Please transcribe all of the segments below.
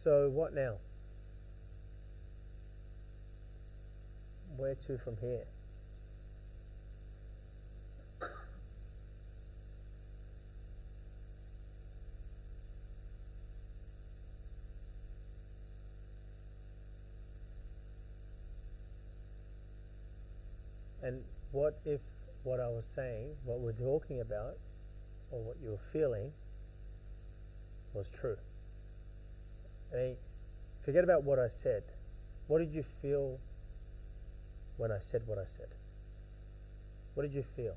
So what now? Where to from here? And what if what I was saying, what we're talking about, or what you were feeling was true? I mean, forget about what I said. What did you feel when I said what I said? What did you feel?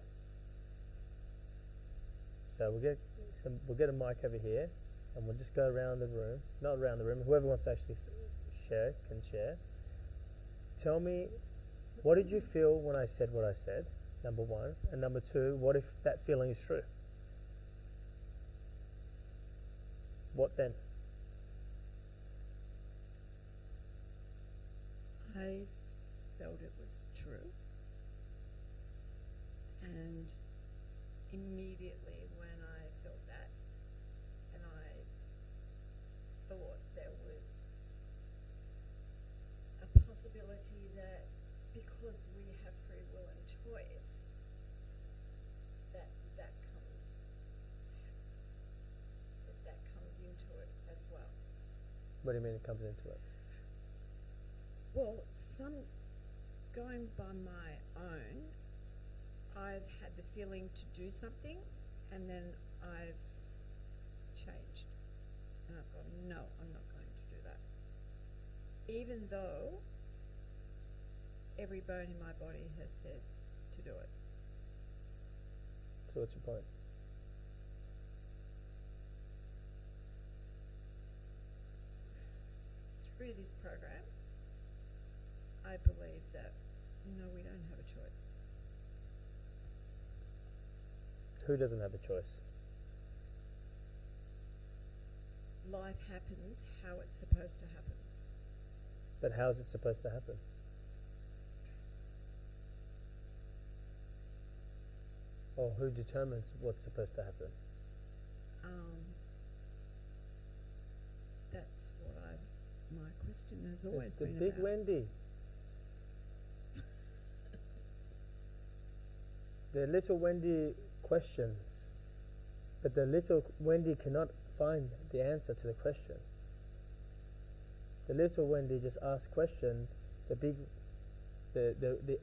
So we'll get a mic over here, and we'll just go around the room. Not around the room. Whoever wants to actually share can share. Tell me, what did you feel when I said what I said? Number one. And number two, what if that feeling is true? What then? I felt it was true. And immediately when I felt that, and I thought there was a possibility that because we have free will and choice, that comes into it as well. What do you mean it comes into it? Well, going by my own, I've had the feeling to do something, and then I've changed. And I've gone, no, I'm not going to do that. Even though every bone in my body has said to do it. So what's your point? Through this program, I believe that, no, we don't have a choice. Who doesn't have a choice? Life happens how it's supposed to happen. But how is it supposed to happen? Or who determines what's supposed to happen? That's what my question has always It's the been big about. Wendy. The little Wendy questions, but the little Wendy cannot find the answer to the question. The little Wendy just asks question. The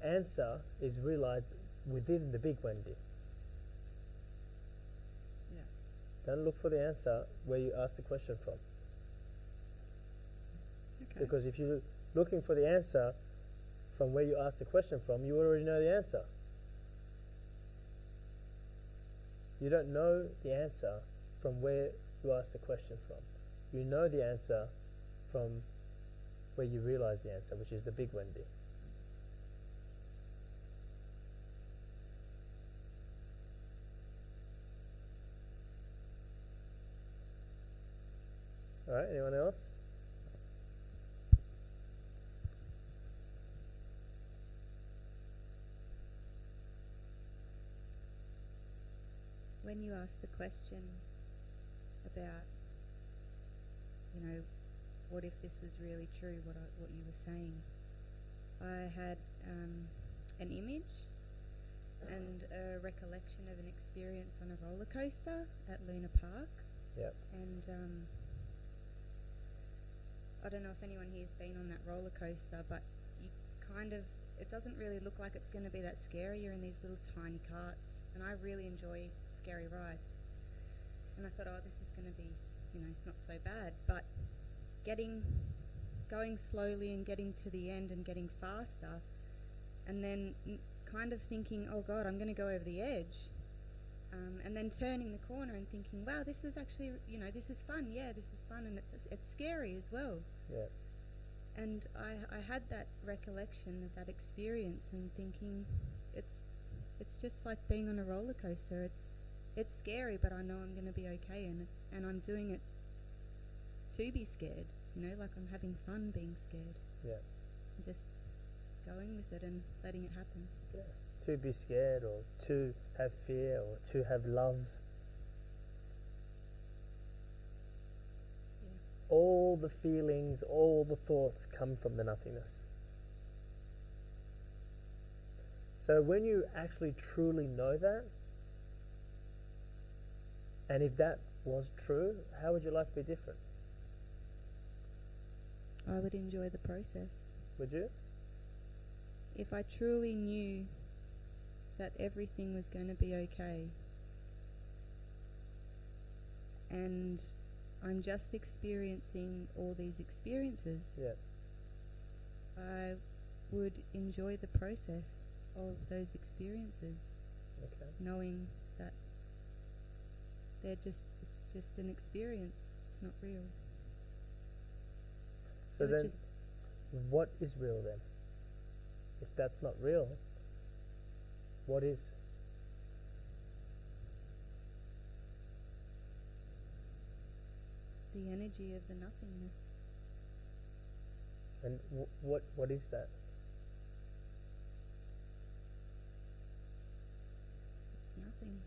answer is realized within the big Wendy. Yeah. Don't look for the answer where you ask the question from. Okay. Because if you're looking for the answer from where you ask the question from, you already know the answer. You don't know the answer from where you ask the question from. You know the answer from where you realize the answer, which is the big Wendy. Alright, anyone else? When you ask the question about, what if this was really true, what you were saying, I had an image and a recollection of an experience on a roller coaster at Luna Park. Yep. And I don't know if anyone here's been on that roller coaster, but it doesn't really look like it's going to be that scary. You're in these little tiny carts, and I really enjoy scary rides. And I thought, this is going to be, not so bad. But going slowly and getting to the end and getting faster, and then kind of thinking, oh God, I'm going to go over the edge. And then turning the corner and thinking, wow, this is actually, this is fun. Yeah, this is fun, and it's scary as well. Yeah. And I had that recollection of that experience and thinking, it's just like being on a roller coaster. It's scary, but I know I'm going to be okay, and I'm doing it to be scared. Like I'm having fun being scared. Yeah. Just going with it and letting it happen. Yeah. To be scared, or to have fear, or to have love. Yeah. all the feelings, all the thoughts come from the nothingness. So when you actually truly know that, and if that was true, how would your life be different? I would enjoy the process. Would you? If I truly knew that everything was going to be okay, and I'm just experiencing all these experiences, Yeah. I would enjoy the process of those experiences, Okay. knowing that it's just an experience, it's not real. So It would then, just- what is real then? If that's not real, what is? The energy of the nothingness. And what is that? It's nothing.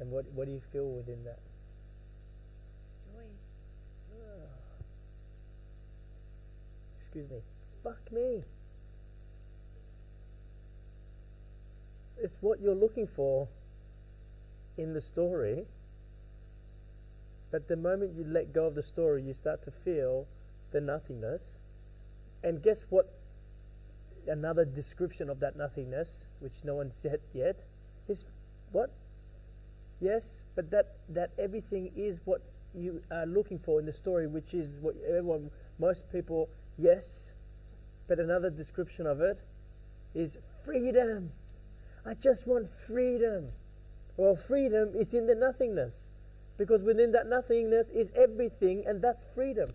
And what do you feel within that? Joy. Excuse me. Fuck me. It's what you're looking for in the story. But the moment you let go of the story, you start to feel the nothingness. And guess what? Another description of that nothingness, which no one said yet, is what? Yes, but that everything is what you are looking for in the story, which is what most people, yes, but another description of it is freedom. I just want freedom. Well, freedom is in the nothingness, because within that nothingness is everything, and that's freedom.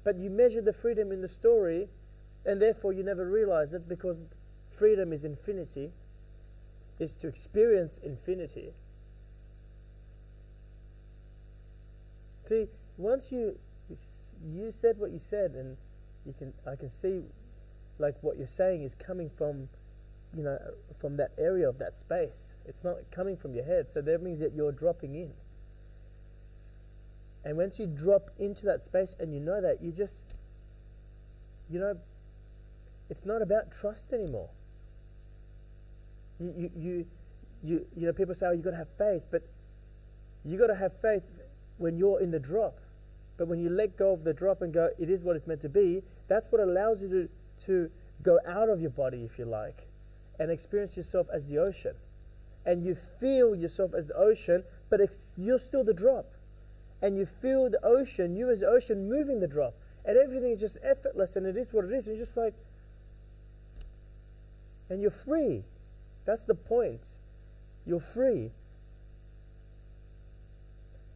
But you measure the freedom in the story, and therefore you never realize it, because freedom is infinity, is to experience infinity. See, once you said what you said, and I can see, like, what you're saying is coming from, from that area of that space. It's not coming from your head, so that means that you're dropping in. And once you drop into that space, and you know that, you just, it's not about trust anymore. You people say, oh, you got to have faith, but you got to have faith when you're in the drop. But when you let go of the drop and go, it is what it's meant to be, that's what allows you to go out of your body, if you like, and experience yourself as the ocean. And you feel yourself as the ocean, but you're still the drop. And you feel the ocean, you as the ocean, moving the drop. And everything is just effortless, and it is what it is. And you're just like, and you're free. That's the point. You're free.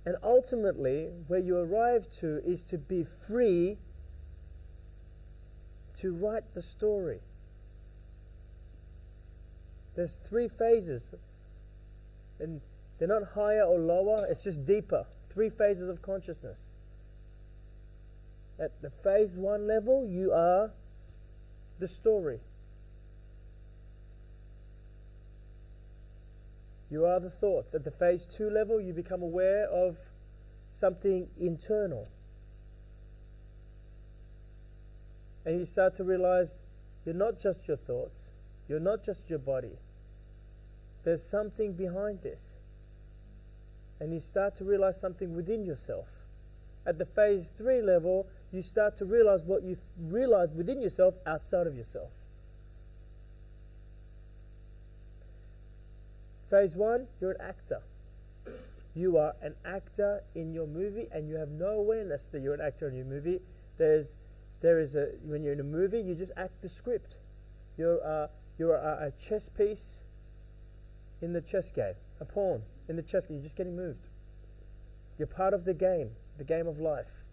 And ultimately, where you arrive to is to be free to write the story. There's 3 phases. And they're not higher or lower, it's just deeper. 3 phases of consciousness. At the phase 1 level, you are the story. You are the thoughts. At the phase 2 level, you become aware of something internal. And you start to realize you're not just your thoughts. You're not just your body. There's something behind this. And you start to realize something within yourself. At the phase 3 level, you start to realize what you've realized within yourself outside of yourself. Phase 1, you're an actor. You are an actor in your movie, and you have no awareness that you're an actor in your movie. When you're in a movie, you just act the script. You're a chess piece in the chess game, a pawn in the chess game. You're just getting moved. You're part of the game of life.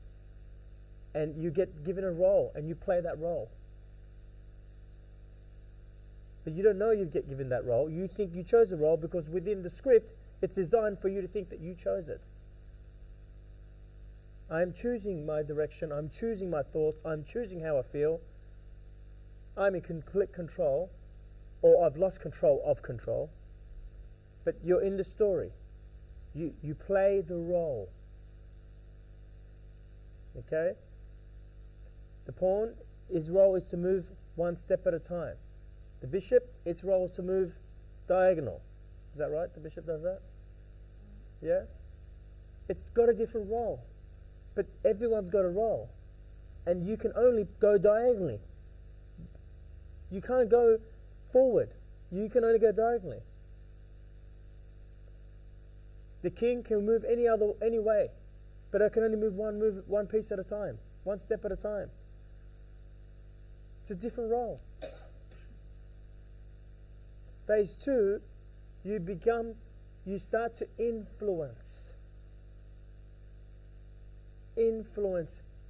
And you get given a role, and you play that role. But you don't know you get given that role. You think you chose a role because within the script, it's designed for you to think that you chose it. I'm choosing my direction. I'm choosing my thoughts. I'm choosing how I feel. I'm in complete control, or I've lost control of control. But you're in the story. You play the role. Okay? The pawn, his role is to move one step at a time. The bishop, its role is to move diagonal. Is that right? The bishop does that? Yeah? It's got a different role. But everyone's got a role. And you can only go diagonally. You can't go forward. You can only go diagonally. The king can move any way, but I can only move one piece at a time, one step at a time. It's a different role. Phase 2, you start to influence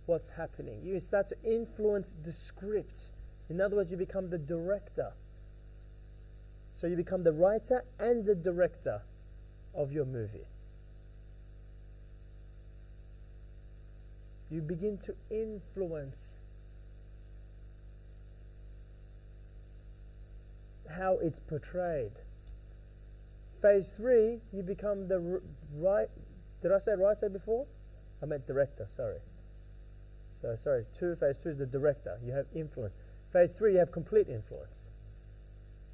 what's happening. You start to influence the script. In other words, you become the director. So you become the writer and the director of your movie. You begin to influence how it's portrayed. Phase 3, you become the right. Did I say writer before? I meant director, sorry. So sorry, phase 2 is the director. You have influence. Phase 3, you have complete influence.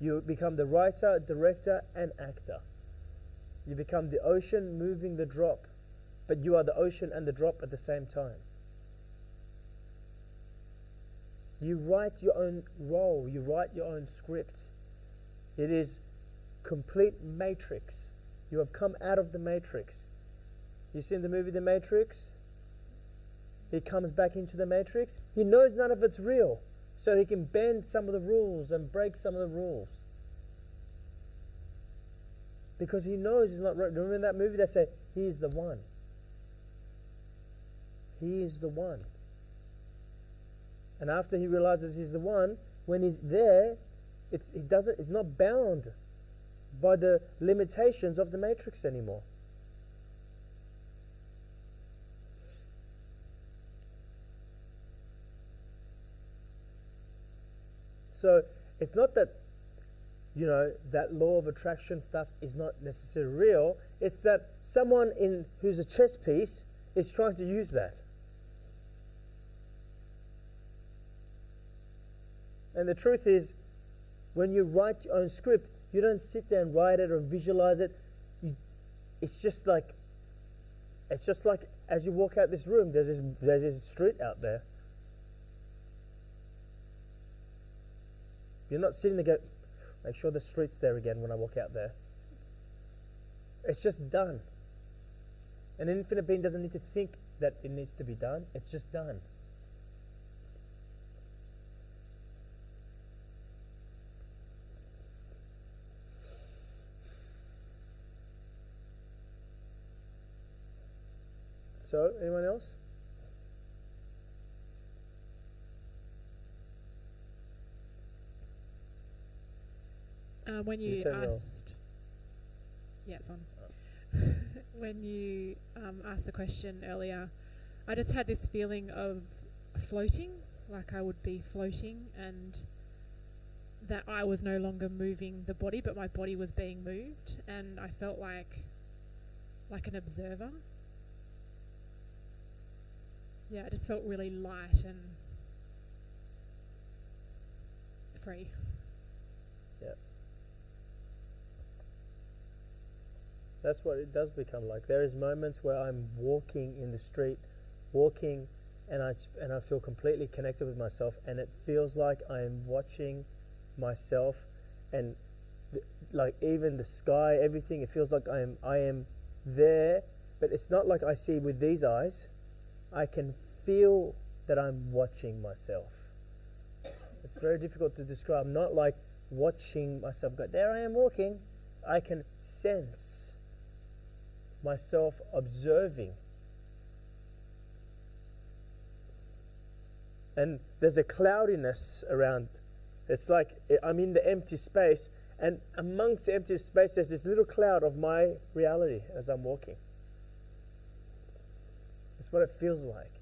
You become the writer, director, and actor. You become the ocean moving the drop, but you are the ocean and the drop at the same time. You write your own role. You write your own script. It is complete matrix. You have come out of the matrix. You seen the movie The Matrix? He comes back into the matrix. He knows none of it's real, so he can bend some of the rules and break some of the rules. Because he knows he's not right. Remember in that movie they say, he is the one. He is the one. And after he realizes he's the one, when he's there, it's not bound by the limitations of the matrix anymore. So it's not that, that law of attraction stuff is not necessarily real. It's that someone who's a chess piece is trying to use that. And the truth is, when you write your own script, you don't sit there and write it or visualize it. It's just like as you walk out this room, there's this street out there. You're not sitting there going, make sure the street's there again when I walk out there. It's just done. An infinite being doesn't need to think that it needs to be done. It's just done. So, anyone else? When you asked, yeah, it's on. When you asked the question earlier, I just had this feeling of floating, like I would be floating, and that I was no longer moving the body, but my body was being moved, and I felt like an observer. Yeah, I just felt really light and free. Yeah. That's what it does become like. There is moments where I'm walking in the street, and I feel completely connected with myself, and it feels like I am watching myself, and like even the sky, everything. It feels like I am there, but it's not like I see with these eyes. I can feel that I'm watching myself. It's very difficult to describe. I'm not like watching myself go, there I am walking. I can sense myself observing. And there's a cloudiness around. It's like I'm in the empty space, and amongst the empty space there's this little cloud of my reality as I'm walking. That's what it feels like.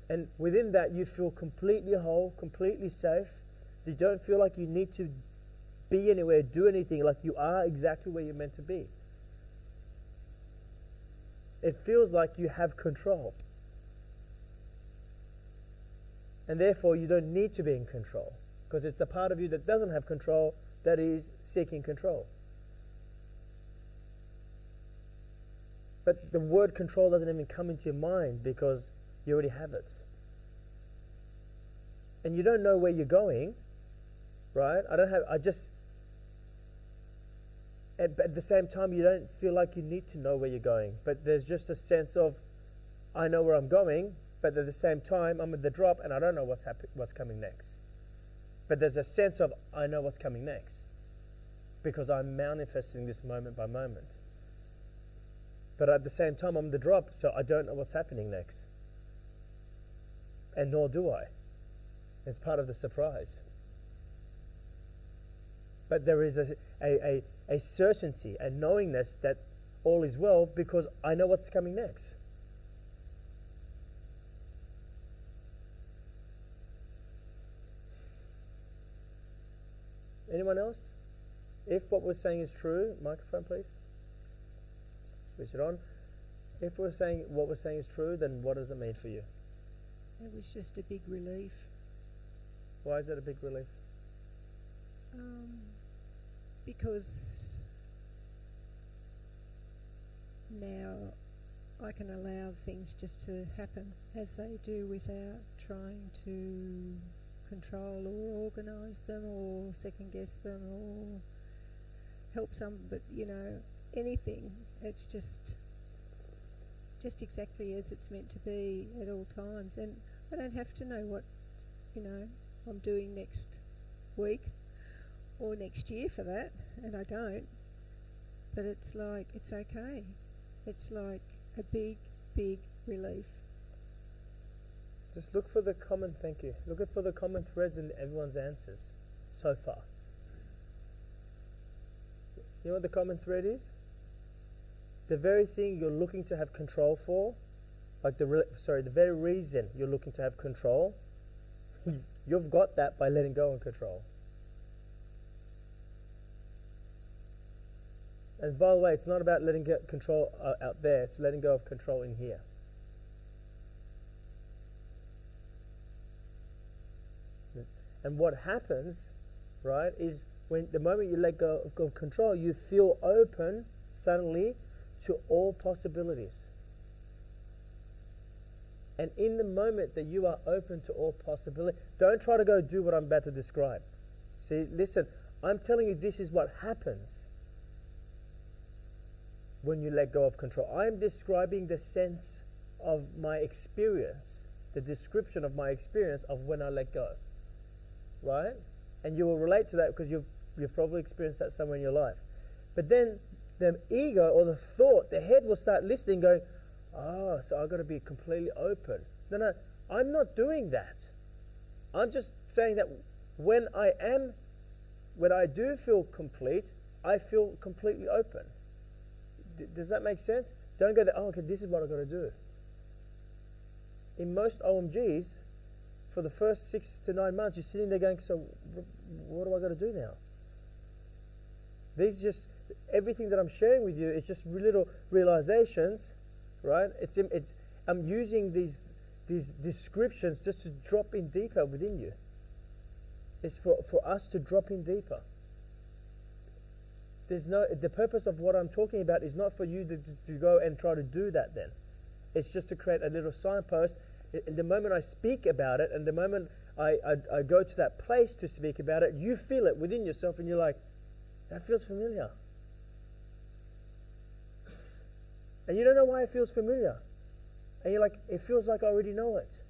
And within that you feel completely whole, completely safe, You don't feel like you need to be anywhere, do anything, like you are exactly where you're meant to be. It feels like you have control. And therefore, you don't need to be in control, because it's the part of you that doesn't have control that is seeking control. But the word control doesn't even come into your mind because you already have it. And you don't know where you're going, right? But at the same time, you don't feel like you need to know where you're going. But there's just a sense of, I know where I'm going, but at the same time, I'm at the drop and I don't know what's coming next. But there's a sense of, I know what's coming next, because I'm manifesting this moment by moment. But at the same time, I'm at the drop, so I don't know what's happening next. And nor do I. It's part of the surprise. But there is a certainty, a knowingness that all is well, because I know what's coming next. Anyone else? If what we're saying is true, microphone please. Switch it on. If what we're saying is true, then what does it mean for you? It was just a big relief. Why is that a big relief? Because now I can allow things just to happen as they do without trying to control or organise them or second guess them or help some, but anything. It's just exactly as it's meant to be at all times, and I don't have to know what I'm doing next week or next year for that, and I don't. But it's like, it's okay. It's like a big relief. Just look for the common, thank you. Look for the common threads in everyone's answers so far. You know what the common thread is? The very thing you're looking to have control for, the very reason you're looking to have control, you've got that by letting go and control. And by the way, it's not about letting go control out there, it's letting go of control in here. And what happens, right, is when the moment you let go of control, you feel open suddenly to all possibilities. And in the moment that you are open to all possibility, don't try to go do what I'm about to describe. See, listen, I'm telling you this is what happens when you let go of control. I'm describing the sense of my experience, the description of my experience of when I let go. Right? And you will relate to that because you've probably experienced that somewhere in your life. But then the ego or the thought, the head will start listening, going, so I've got to be completely open. No, I'm not doing that. I'm just saying that when I do feel complete, I feel completely open. Does that make sense? Don't go there, okay, this is what I've got to do. In most OMGs, for the first 6 to 9 months, you're sitting there going, so what do I got to do now? Everything that I'm sharing with you is just little realizations, right? I'm using these descriptions just to drop in deeper within you. It's for us to drop in deeper. The purpose of what I'm talking about is not for you to go and try to do that then. It's just to create a little signpost. The moment I speak about it and the moment I go to that place to speak about it, you feel it within yourself and you're like, that feels familiar. And you don't know why it feels familiar. And you're like, it feels like I already know it.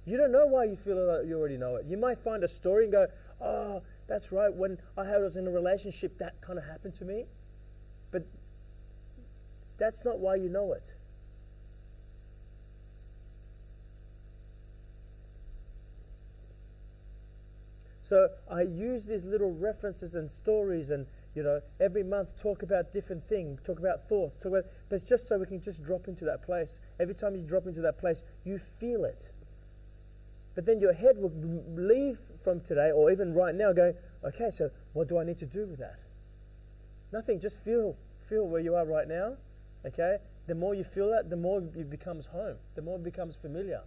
You don't know why you feel like you already know it. You might find a story and go, oh, that's right, when I was in a relationship, that kind of happened to me. But that's not why you know it. So I use these little references and stories and, every month talk about different things, talk about thoughts, but it's just so we can just drop into that place. Every time you drop into that place, you feel it. But then your head will leave from today, or even right now, going, okay, so what do I need to do with that? Nothing, just feel where you are right now, okay? The more you feel that, the more it becomes home, the more it becomes familiar.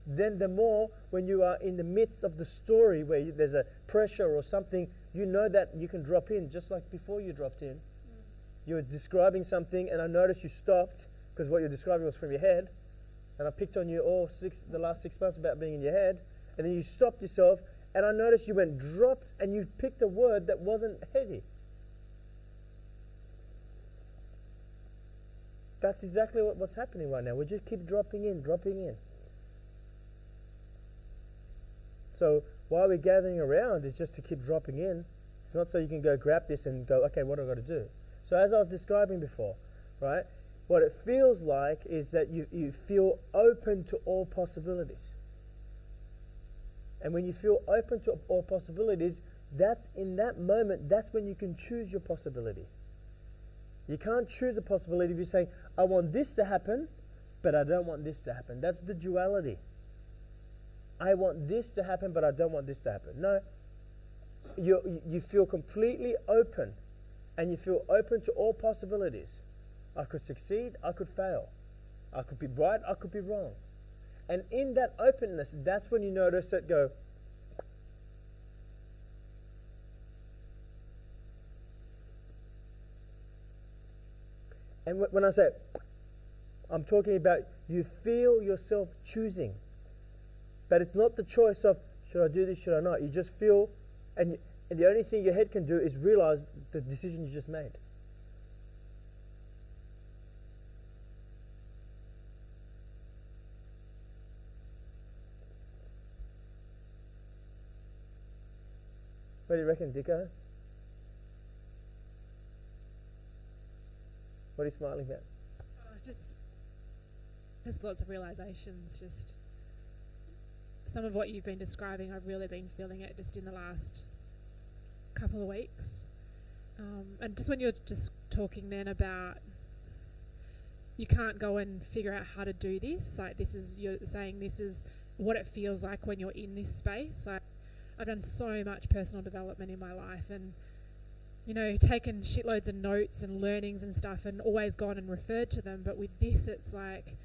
Then the more, when you are in the midst of the story where there's a pressure or something, you know that you can drop in, just like before you dropped in. You were describing something, and I noticed you stopped, because what you're describing was from your head, and I picked on you the last 6 months about being in your head, and then you stopped yourself, and I noticed you went dropped, and you picked a word that wasn't heavy. That's exactly what's happening right now. We just keep dropping in. So while we're gathering around, it's just to keep dropping in. It's not so you can go grab this and go, okay, what do I got to do? So as I was describing before, right, what it feels like is that you feel open to all possibilities. And when you feel open to all possibilities, that's in that moment, that's when you can choose your possibility. You can't choose a possibility if you say, I want this to happen, but I don't want this to happen. That's the duality. I want this to happen, but I don't want this to happen. No, you feel completely open, and you feel open to all possibilities. I could succeed, I could fail. I could be right, I could be wrong. And in that openness, that's when you notice it go, and when I say, I'm talking about you feel yourself choosing. But it's not the choice of, should I do this, should I not? You just feel, and the only thing your head can do is realize the decision you just made. What do you reckon, Dicko? What are you smiling at? Just lots of realizations. Just some of what you've been describing, I've really been feeling it just in the last couple of weeks. And just when you're just talking then about you can't go and figure out how to do this, like you're saying this is what it feels like when you're in this space. Like, I've done so much personal development in my life, and taken shitloads of notes and learnings and stuff, and always gone and referred to them. But with this, it's like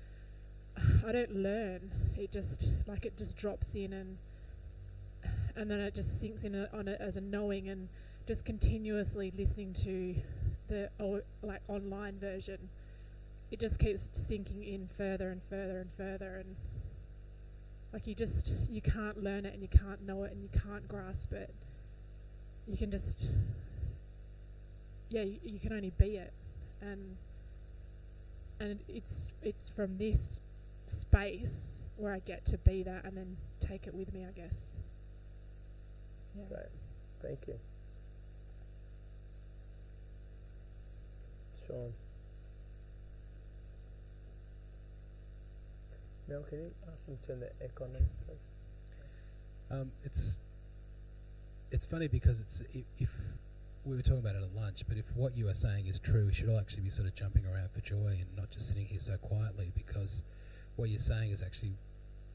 I don't learn. It just drops in, and then it just sinks in on it as a knowing, and just continuously listening to the online version. It just keeps sinking in further and further and further, and you can't learn it, and you can't know it, and you can't grasp it. You can just you can only be it, and it's from this space where I get to be that and then take it with me, I guess. Yeah. Great, thank you. Sean. Mel, can you ask them to turn the aircon on, please? It's funny because if we were talking about it at lunch, but if what you are saying is true, we should all actually be sort of jumping around for joy and not just sitting here so quietly, because what you're saying is actually,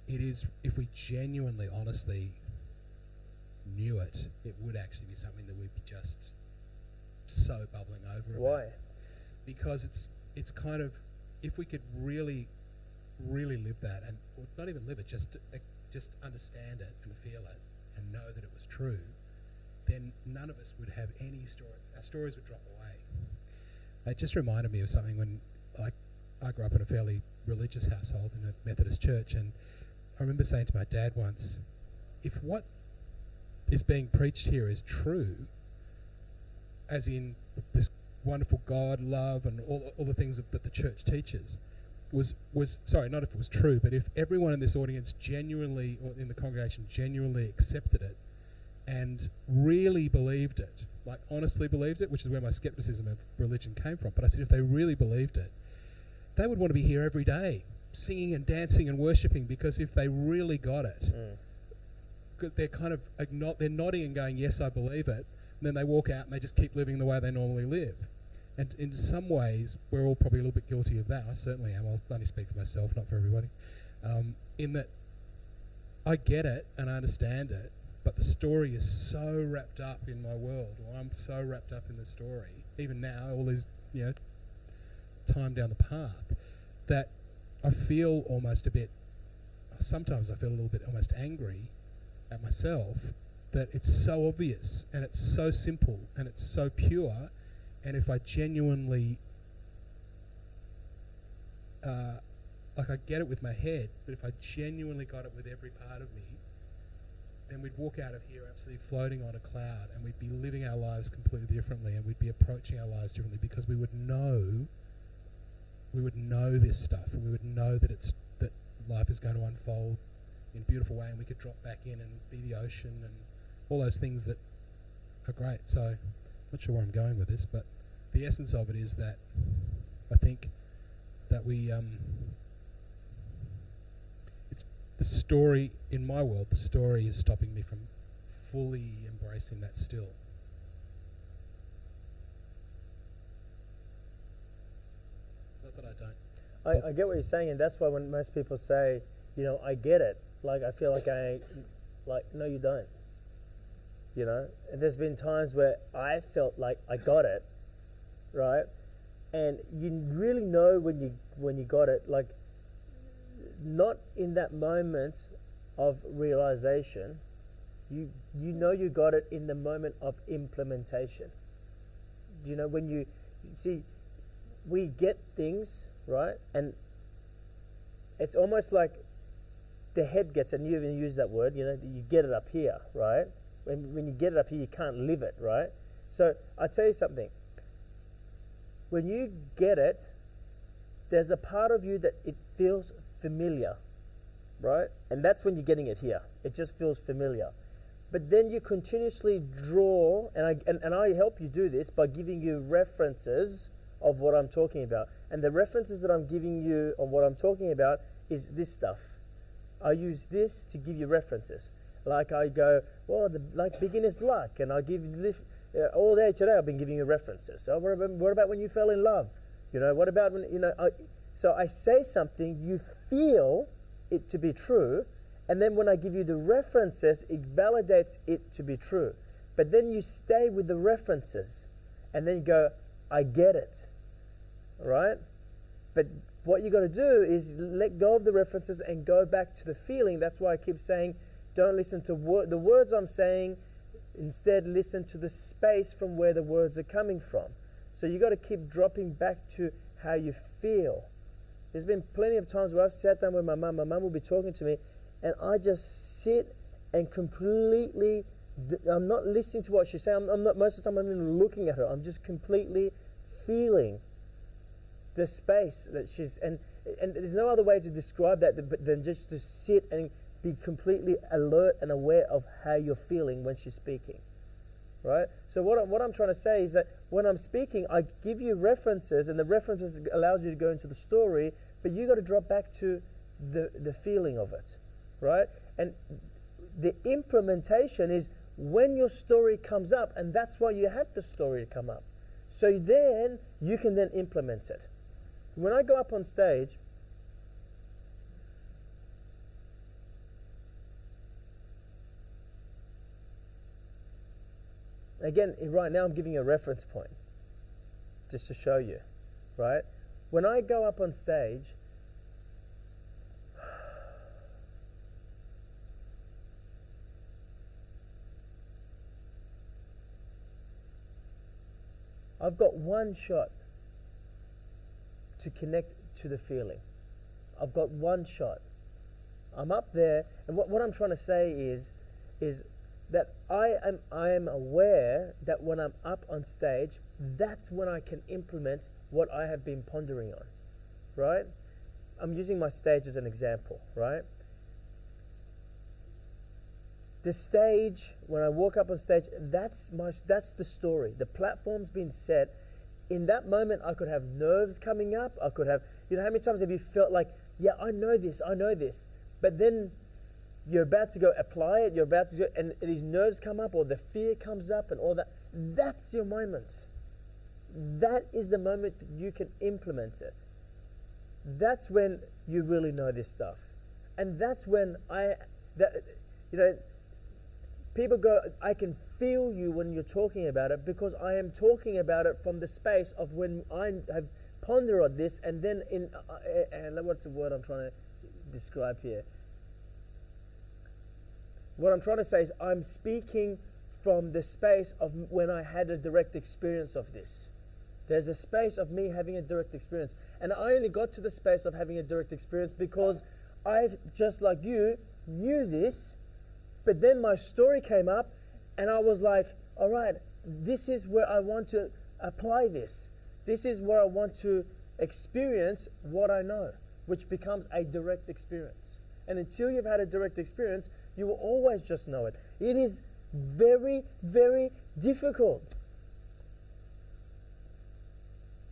it is, if we genuinely, honestly knew it, it would actually be something that we'd be just so bubbling over about. Why? Because it's kind of, if we could really live that, and or not even live it, just understand it and feel it and know that it was true, then none of us would have any story. Our stories would drop away. It just reminded me of something when I grew up in a fairly religious household in a Methodist church, and I remember saying to my dad once, if what is being preached here is true, as in this wonderful God, love, and all the things that the church teaches, was sorry, not if it was true, but if everyone in this audience genuinely, or in the congregation genuinely accepted it and really believed it, like honestly believed it, which is where my skepticism of religion came from. But I said if they really believed it, they would want to be here every day, singing and dancing and worshipping, because if they really got it, they're kind of they're nodding and going, yes, I believe it, and then they walk out and they just keep living the way they normally live. And in some ways, we're all probably a little bit guilty of that. I certainly am. I'll only speak for myself, not for everybody. In that I get it and I understand it, but the story is so wrapped up in my world, or I'm so wrapped up in the story, even now, all this, time down the path, that I feel almost a bit, sometimes I feel a little bit almost angry at myself that it's so obvious and it's so simple and it's so pure, and if I genuinely, I get it with my head, but if I genuinely got it with every part of me, then we'd walk out of here absolutely floating on a cloud, and we'd be living our lives completely differently, and we'd be approaching our lives differently, because we would know this stuff, and we would know that life is going to unfold in a beautiful way, and we could drop back in and be the ocean and all those things that are great. So I'm not sure where I'm going with this, but the essence of it is that I think that it's the story in my world. The story is stopping me from fully embracing that still. Not that I don't. I get what you're saying, and that's why when most people say, I get it, like I feel like no, you don't. And there's been times where I felt like I got it, right? And you really know when you got it, like not in that moment of realization. You know you got it in the moment of implementation. When you see, we get things, right? And it's almost like the head gets, and you even use that word, you get it up here, right? When you get it up here, you can't live it, right? So I tell you something. When you get it, there's a part of you that it feels familiar, right? And that's when you're getting it here. It just feels familiar. But then you continuously draw, and I help you do this by giving you references of what I'm talking about. And the references that I'm giving you on what I'm talking about is this stuff. I use this to give you references. Like I go, like beginner's luck, and I give all day today I've been giving you references. So what about when you fell in love? What about when, so I say something, you feel it to be true, and then when I give you the references, it validates it to be true. But then you stay with the references, and then you go, I get it, right? But what you got to do is let go of the references and go back to the feeling. That's why I keep saying, don't listen to the words I'm saying. Instead, listen to the space from where the words are coming from. So you got to keep dropping back to how you feel. There's been plenty of times where I've sat down with my mum. My mum will be talking to me, and I just sit and completely, I'm not listening to what she's saying. I'm not, most of the time I'm not even looking at her. I'm just completely feeling the space that she's, and there's no other way to describe that than just to sit and be completely alert and aware of how you're feeling when she's speaking, right? So what I'm trying to say is that when I'm speaking, I give you references, and the references allows you to go into the story, but you got to drop back to the feeling of it, right? And the implementation is when your story comes up, and that's why you have the story to come up. So then you can then implement it. When I go up on stage, again, right now I'm giving you a reference point just to show you, right? When I go up on stage, I've got one shot to connect to the feeling. I've got one shot. I'm up there, and what I'm trying to say is that I am aware that when I'm up on stage, that's when I can implement what I have been pondering on, right? I'm using my stage as an example, right? The stage, when I walk up on stage, that's the story. The platform's been set. In that moment, I could have nerves coming up. I could have, how many times have you felt like, yeah, I know this, but then you're about to go apply it, and these nerves come up, or the fear comes up, and all that. That's your moment. That is the moment that you can implement it. That's when you really know this stuff. And that's when that, you know, people go, I can feel you when you're talking about it, because I am talking about it from the space of when I have pondered on this, and then and what's the word I'm trying to describe here? What I'm trying to say is I'm speaking from the space of when I had a direct experience of this. There's a space of me having a direct experience. And I only got to the space of having a direct experience because I've, just like you, knew this, but then my story came up and I was like, all right, this is where I want to apply this. This is where I want to experience what I know, which becomes a direct experience. And until you've had a direct experience, you will always just know it. It is very, very difficult.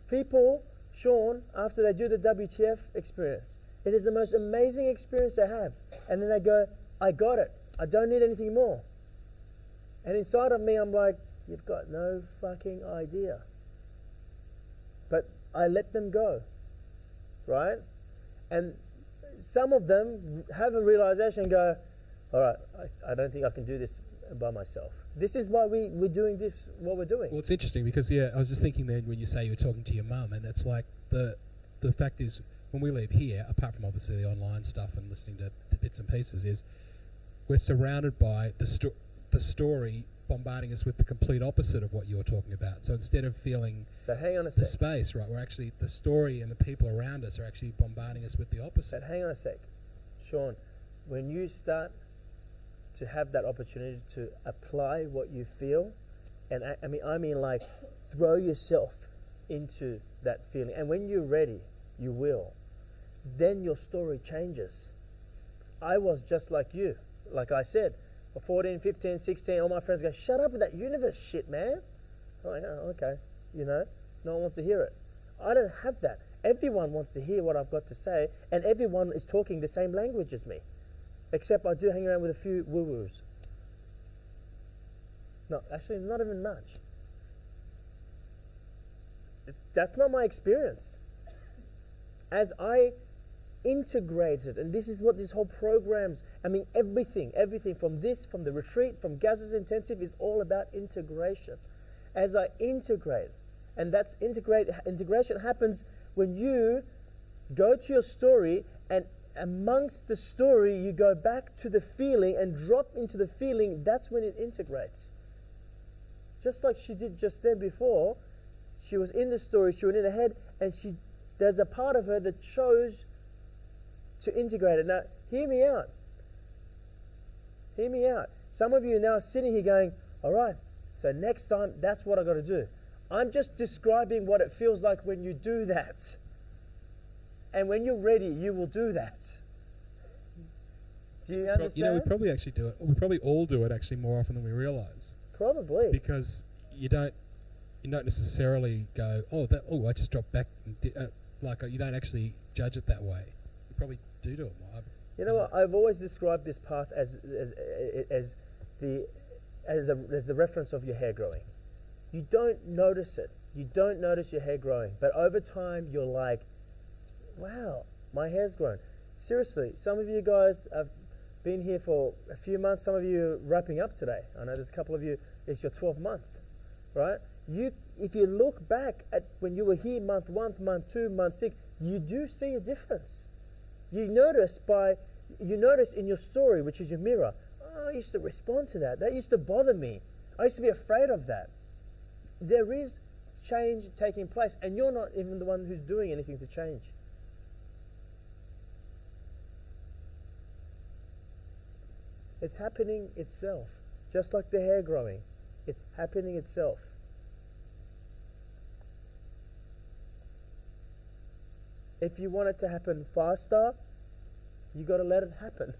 People, Sean, after they do the WTF experience, it is the most amazing experience they have. And then they go, I got it. I don't need anything more. And inside of me, I'm like, you've got no fucking idea. But I let them go, right? And some of them have a realization and go, all right, I don't think I can do this by myself. This is why we're doing this, what we're doing. Well, it's interesting because, I was just thinking then when you say you were talking to your mum, and it's like the fact is, when we leave here, apart from obviously the online stuff and listening to the bits and pieces, is we're surrounded by the story bombarding us with the complete opposite of what you're talking about. So instead of feeling But hang on a the sec. space, right, we're actually, the story and the people around us are actually bombarding us with the opposite. But hang on a sec. Sean, when you start to have that opportunity to apply what you feel, and I mean like throw yourself into that feeling, and when you're ready, you will, then your story changes. I was just like you. Like I said, 14, 15, 16, all my friends go, shut up with that universe shit, man. I'm like, oh, okay, no one wants to hear it. I don't have that. Everyone wants to hear what I've got to say, and everyone is talking the same language as me. Except I do hang around with a few woo-woos. No, actually, not even much. That's not my experience. As I integrated, and this is what this whole program's, everything from the retreat, from Gaz's Intensive is all about integration. As I integrate, and that's integration happens when you go to your story, and amongst the story you go back to the feeling and drop into the feeling. That's when it integrates. Just like she did just then before, she was in the story, she went in ahead, and there's a part of her that chose to integrate it. Now, hear me out. Hear me out. Some of you are now sitting here going, all right, so next time, that's what I got to do. I'm just describing what it feels like when you do that. And when you're ready, you will do that. Do you understand? We probably actually do it. We probably all do it actually more often than we realise. Probably. Because you don't necessarily go, I just dropped back. You don't actually judge it that way. You probably do it more. You know what? I've always described this path as the reference of your hair growing. You don't notice it. You don't notice your hair growing. But over time, you're like, wow, my hair's grown. Seriously, some of you guys have been here for a few months. Some of you are wrapping up today. I know there's a couple of you, it's your 12th month, right? If you look back at when you were here month 1, month 2, month 6, you do see a difference. You notice in your story, which is your mirror, I used to respond to that. That used to bother me. I used to be afraid of that. There is change taking place, and you're not even the one who's doing anything to change. It's happening itself, just like the hair growing. It's happening itself. If you want it to happen faster, you got to let it happen.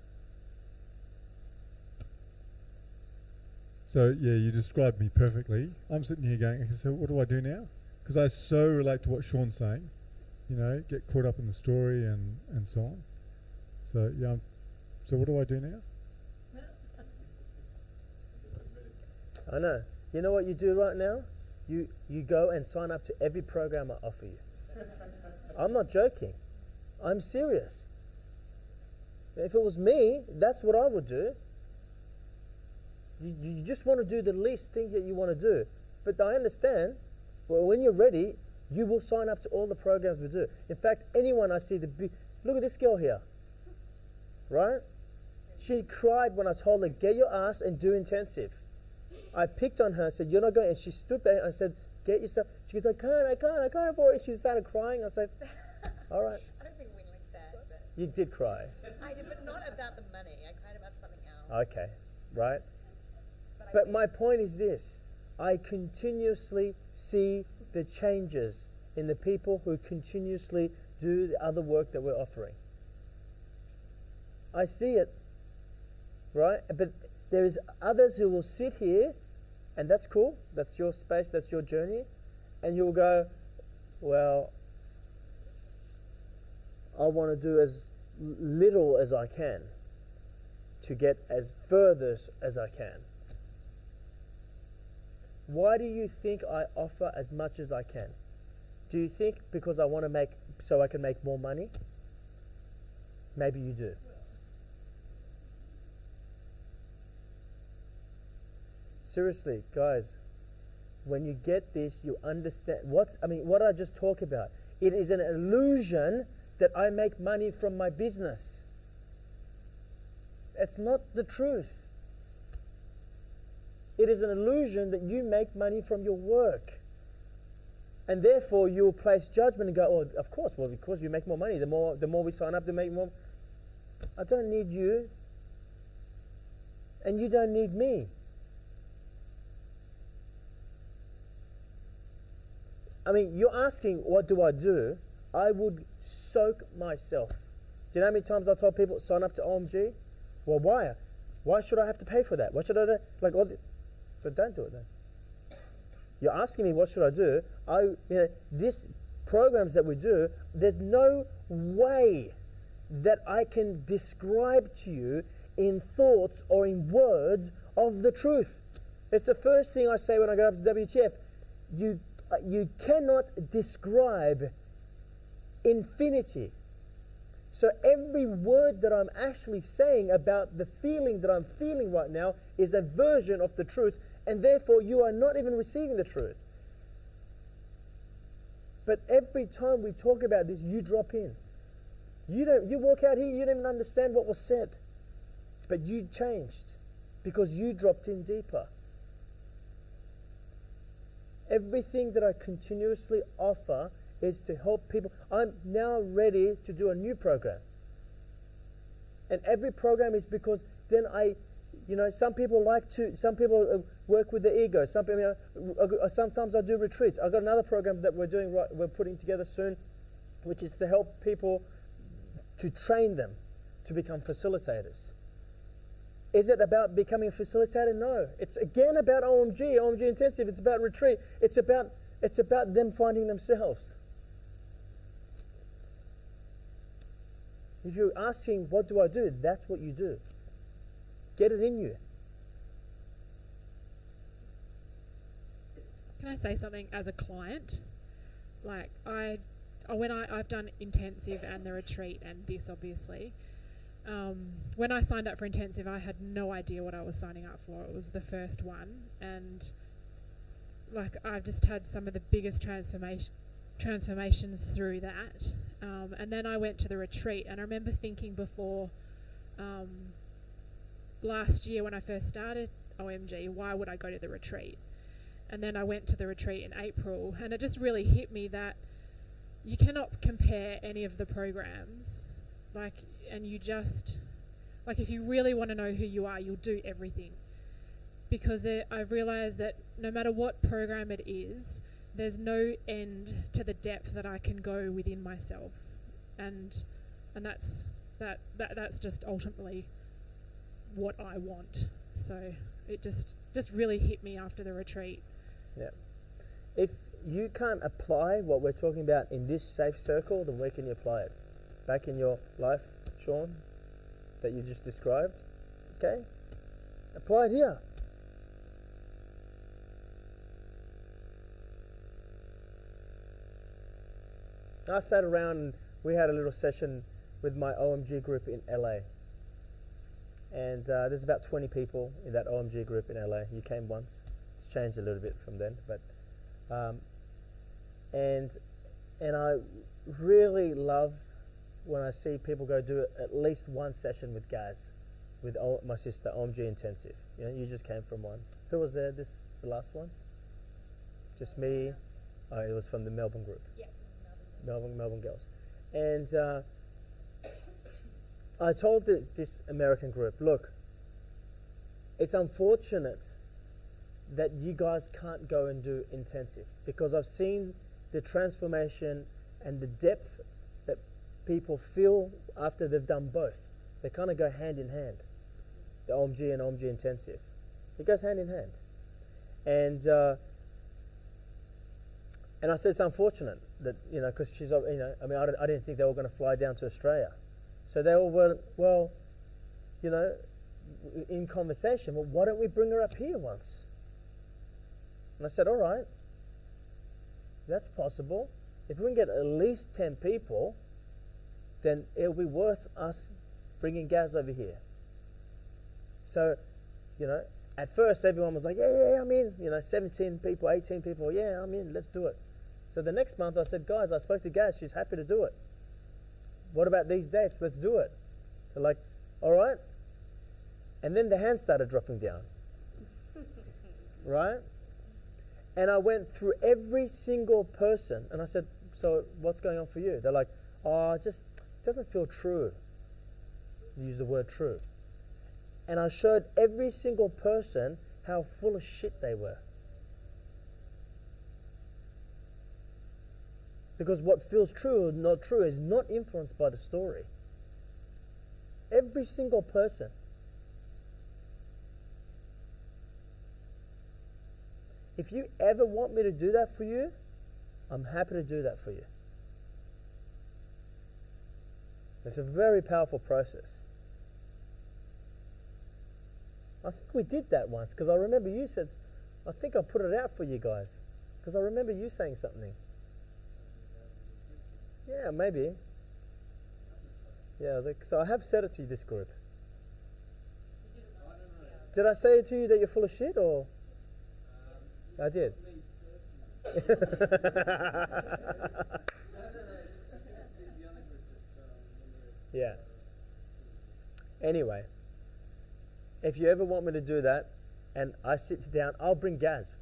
So, you described me perfectly. I'm sitting here going, okay, so what do I do now? Because I so relate to what Sean's saying, get caught up in the story and so on. So, so what do I do now? I know. You know what you do right now? You go and sign up to every program I offer you. I'm not joking. I'm serious. If it was me, that's what I would do. You just want to do the least thing that you want to do. But I understand, well, when you're ready, you will sign up to all the programs we do. In fact, anyone I see, look at this girl here, right? She cried when I told her, get your ass and do intensive. I picked on her, said, you're not going, and she stood back and said, get yourself. She goes, I can't afford it. She started crying. I said, all right. I don't think we like that. But You did cry. I did, but not about the money. I cried about something else. Okay, right? I But did. my point is this. I continuously see the changes in the people who continuously do the other work that we're offering. I see it, right? But there is others who will sit here, and that's cool. That's your space, that's your journey. And you'll go, well, I want to do as little as I can to get as further as I can. Why do you think I offer as much as I can? Do you think because I want to make, so I can make more money? Maybe you do. Seriously, guys, when you get this, you understand what I just talk about. It is an illusion that I make money from my business. It's not the truth. It is an illusion that you make money from your work. And therefore you'll place judgment and go, oh, of course, well, because you make more money, the more we sign up to make more. I don't need you. And you don't need me. I mean, you're asking, what do I do? I would soak myself. Do you know how many times I told people, sign up to OMG? Well, why? Why should I have to pay for that? Why should I do like all the... So don't do it then. You're asking me, what should I do? This programs that we do, there's no way that I can describe to you in thoughts or in words of the truth. It's the first thing I say when I go up to WTF. You cannot describe infinity. So every word that I'm actually saying about the feeling that I'm feeling right now is a version of the truth, and therefore you are not even receiving the truth. But every time we talk about this, you drop in. You walk out here, you don't even understand what was said. But you changed because you dropped in deeper. Everything that I continuously offer is to help people. I'm now ready to do a new program. And every program is because then some people work with the ego. Some people, sometimes I do retreats. I've got another program that we're putting together soon, which is to help people, to train them to become facilitators. Is it about becoming a facilitator? No. It's again about OMG Intensive. It's about retreat. It's about them finding themselves. If you're asking, what do I do? That's what you do. Get it in you. Can I say something as a client? Like I've done intensive and the retreat and this obviously. When I signed up for intensive, I had no idea what I was signing up for. It was the first one, and like I've just had some of the biggest transformations through that. And then I went to the retreat, and I remember thinking before last year when I first started OMG, why would I go to the retreat? And then I went to the retreat in April, and it just really hit me that you cannot compare any of the programs. And you just, if you really want to know who you are, you'll do everything. Because I've realised that no matter what program it is, there's no end to the depth that I can go within myself. And that's just ultimately what I want. So it just really hit me after the retreat. Yeah. If you can't apply what we're talking about in this safe circle, then where can you apply it? Back in your life, Sean, that you just described? Okay? Apply it here. I sat around and we had a little session with my OMG group in LA. And there's about 20 people in that OMG group in LA. You came once. It's changed a little bit from then, but and I really love when I see people go do at least one session with Gaz, with my sister, OMG Intensive. You know, you just came from one. Who was there? The last one? Just me. Oh, it was from the Melbourne group. Yeah, Melbourne girls. And I told this American group, look, it's unfortunate that you guys can't go and do intensive, because I've seen the transformation and the depth that people feel after they've done both. They kind of go hand in hand, the OMG and OMG intensive. It goes hand in hand. And I said it's unfortunate that, you know, because she's, you know, I mean, I didn't think they were going to fly down to Australia. So they all were, well, you know, in conversation, well, why don't we bring her up here once? And I said, all right, that's possible. If we can get at least 10 people, then it'll be worth us bringing Gaz over here. So, you know, at first everyone was like, yeah, I'm in. You know, 17 people, 18 people, yeah, I'm in, let's do it. So the next month I said, guys, I spoke to Gaz, she's happy to do it. What about these dates? Let's do it. They're like, all right. And then the hands started dropping down. Right? And I went through every single person and I said, so what's going on for you? They're like, oh, it just doesn't feel true. Use the word true. And I showed every single person how full of shit they were. Because what feels true or not true is not influenced by the story. Every single person. If you ever want me to do that for you, I'm happy to do that for you. It's a very powerful process. I think we did that once, because I remember you said, I think I put it out for you guys, because I remember you saying something. Yeah, maybe. Yeah, I was like, so I have said it to this group. Did I say to you that you're full of shit, or? I did. Yeah. Anyway, if you ever want me to do that, and I sit down, I'll bring Gaz,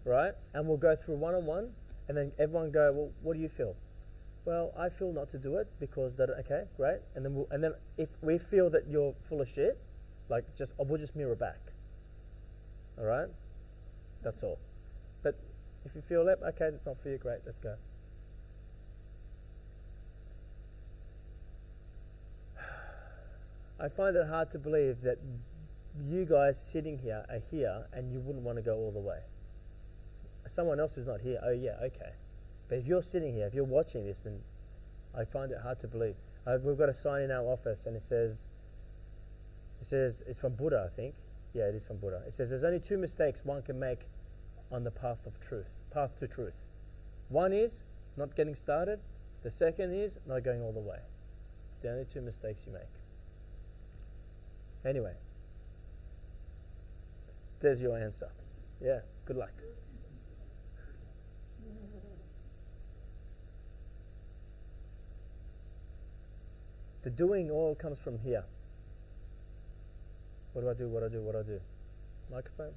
right? And we'll go through one-on-one, and then everyone go, well, what do you feel? Well, I feel not to do it because that. Okay, great. And then if we feel that you're full of shit, like we'll just mirror back. All right, that's all. But if you feel that, okay, that's not for you, great, let's go. I find it hard to believe that you guys sitting here are here and you wouldn't want to go all the way. Someone else who's not here, oh yeah, okay. But if you're sitting here, if you're watching this, then I find it hard to believe. We've got a sign in our office and it says, it's from Buddha, I think. Yeah, it is from Buddha. It says, there's only 2 mistakes one can make on the path to truth. One is not getting started. The second is not going all the way. It's the only 2 mistakes you make. Anyway, there's your answer. Yeah, good luck. The doing all comes from here. What do I do? Microphone?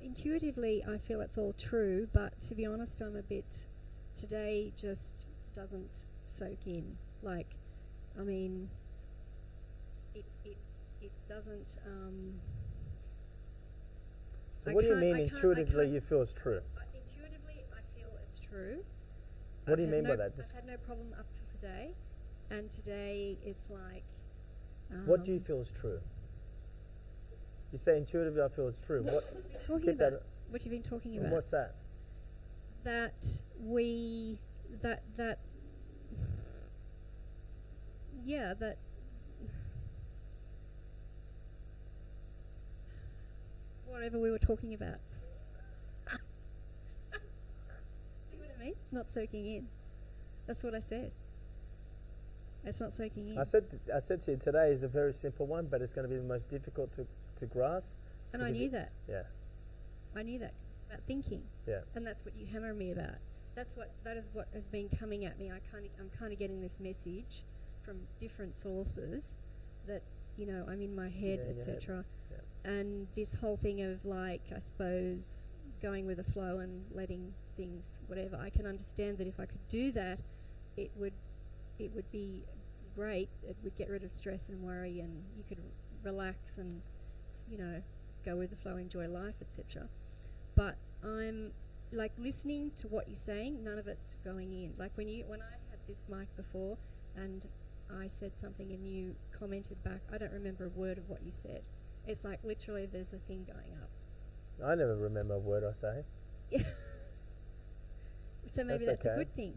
Intuitively, I feel it's all true, but to be honest, today just doesn't soak in. Like, I mean, it doesn't. So what do you mean intuitively you feel it's true? Intuitively, I feel it's true. What do you mean by that? I've had no problem up to today, and today it's like. What do you feel is true? You say intuitively I feel it's true. What you've been talking about? What's that? Whatever we were talking about. See what I mean? It's not soaking in. That's what I said. It's not soaking in. I said to you, today is a very simple one, but it's going to be the most difficult to grasp. And I knew that. Yeah. I knew that. About thinking. Yeah. And that's what you hammer me about. That is what has been coming at me. I'm kind of getting this message from different sources that, you know, I'm in my head, etc. Yeah. And this whole thing of, like, I suppose, going with the flow and letting things, whatever. I can understand that if I could do that, it would be great. It would get rid of stress and worry, and you could relax and, you know, go with the flow, enjoy life, etc. But I'm like listening to what you're saying. None of it's going in. Like when I had this mic before, and I said something and you commented back. I don't remember a word of what you said. It's like literally there's a thing going up. I never remember a word I say. So maybe that's okay. a good thing.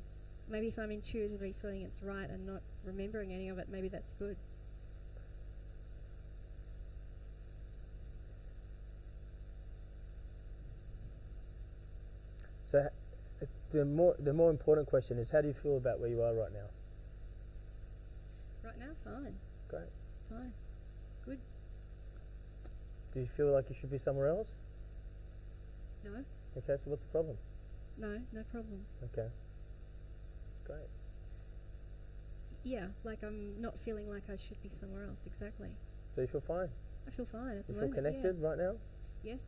Maybe if I'm intuitively feeling it's right and not remembering any of it, maybe that's good. So the more important question is, how do you feel about where you are right now? Right now, fine. Great. Fine. Good. Do you feel like you should be somewhere else? No. Okay, so what's the problem? No problem. Okay. Great. Yeah, like I'm not feeling like I should be somewhere else, exactly. So you feel fine? I feel fine at the You feel moment. connected right now? Yeah. Yes.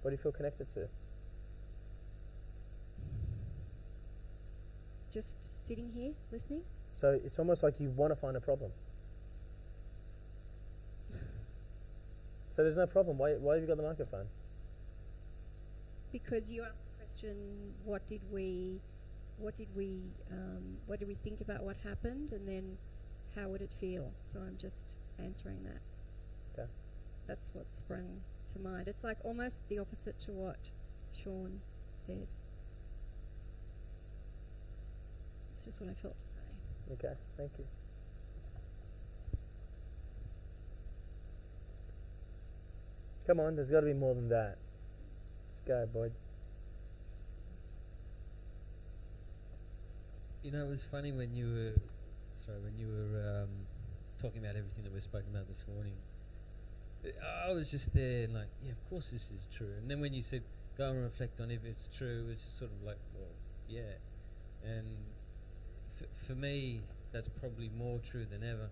What do you feel connected to? Just sitting here, listening. So it's almost like you want to find a problem. So there's no problem. Why have you got the microphone? Because you asked the question, what did we think about what happened, and then how would it feel? So I'm just answering that. Okay. That's what sprung to mind. It's like almost the opposite to what Sean said. It's just what I felt to say. Okay, thank you. Come on, there's got to be more than that. Let's go, boy. You know, it was funny when you were talking about everything that we've spoken about this morning. I was just there and like, yeah, of course this is true. And then when you said, go and reflect on if it's true, it's just sort of like, well, yeah. And for me, that's probably more true than ever.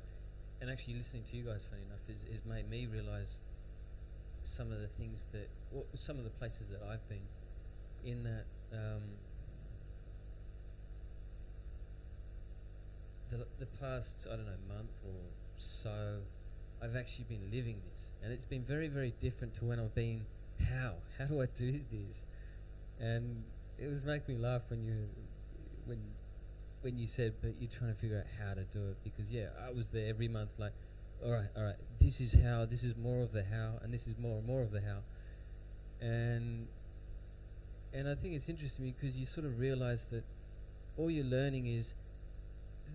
And actually listening to you guys, funny enough, is made me realise some of the things that, or some of the places that I've been in that, the past, I don't know, month or so, I've actually been living this, and it's been very, very different to when I've been, how do I do this? And it was making me laugh when you said, but you're trying to figure out how to do it, because yeah, I was there every month like, all right, this is how, this is more of the how, and this is more and more of the how. And I think it's interesting because you sort of realize that all you're learning is,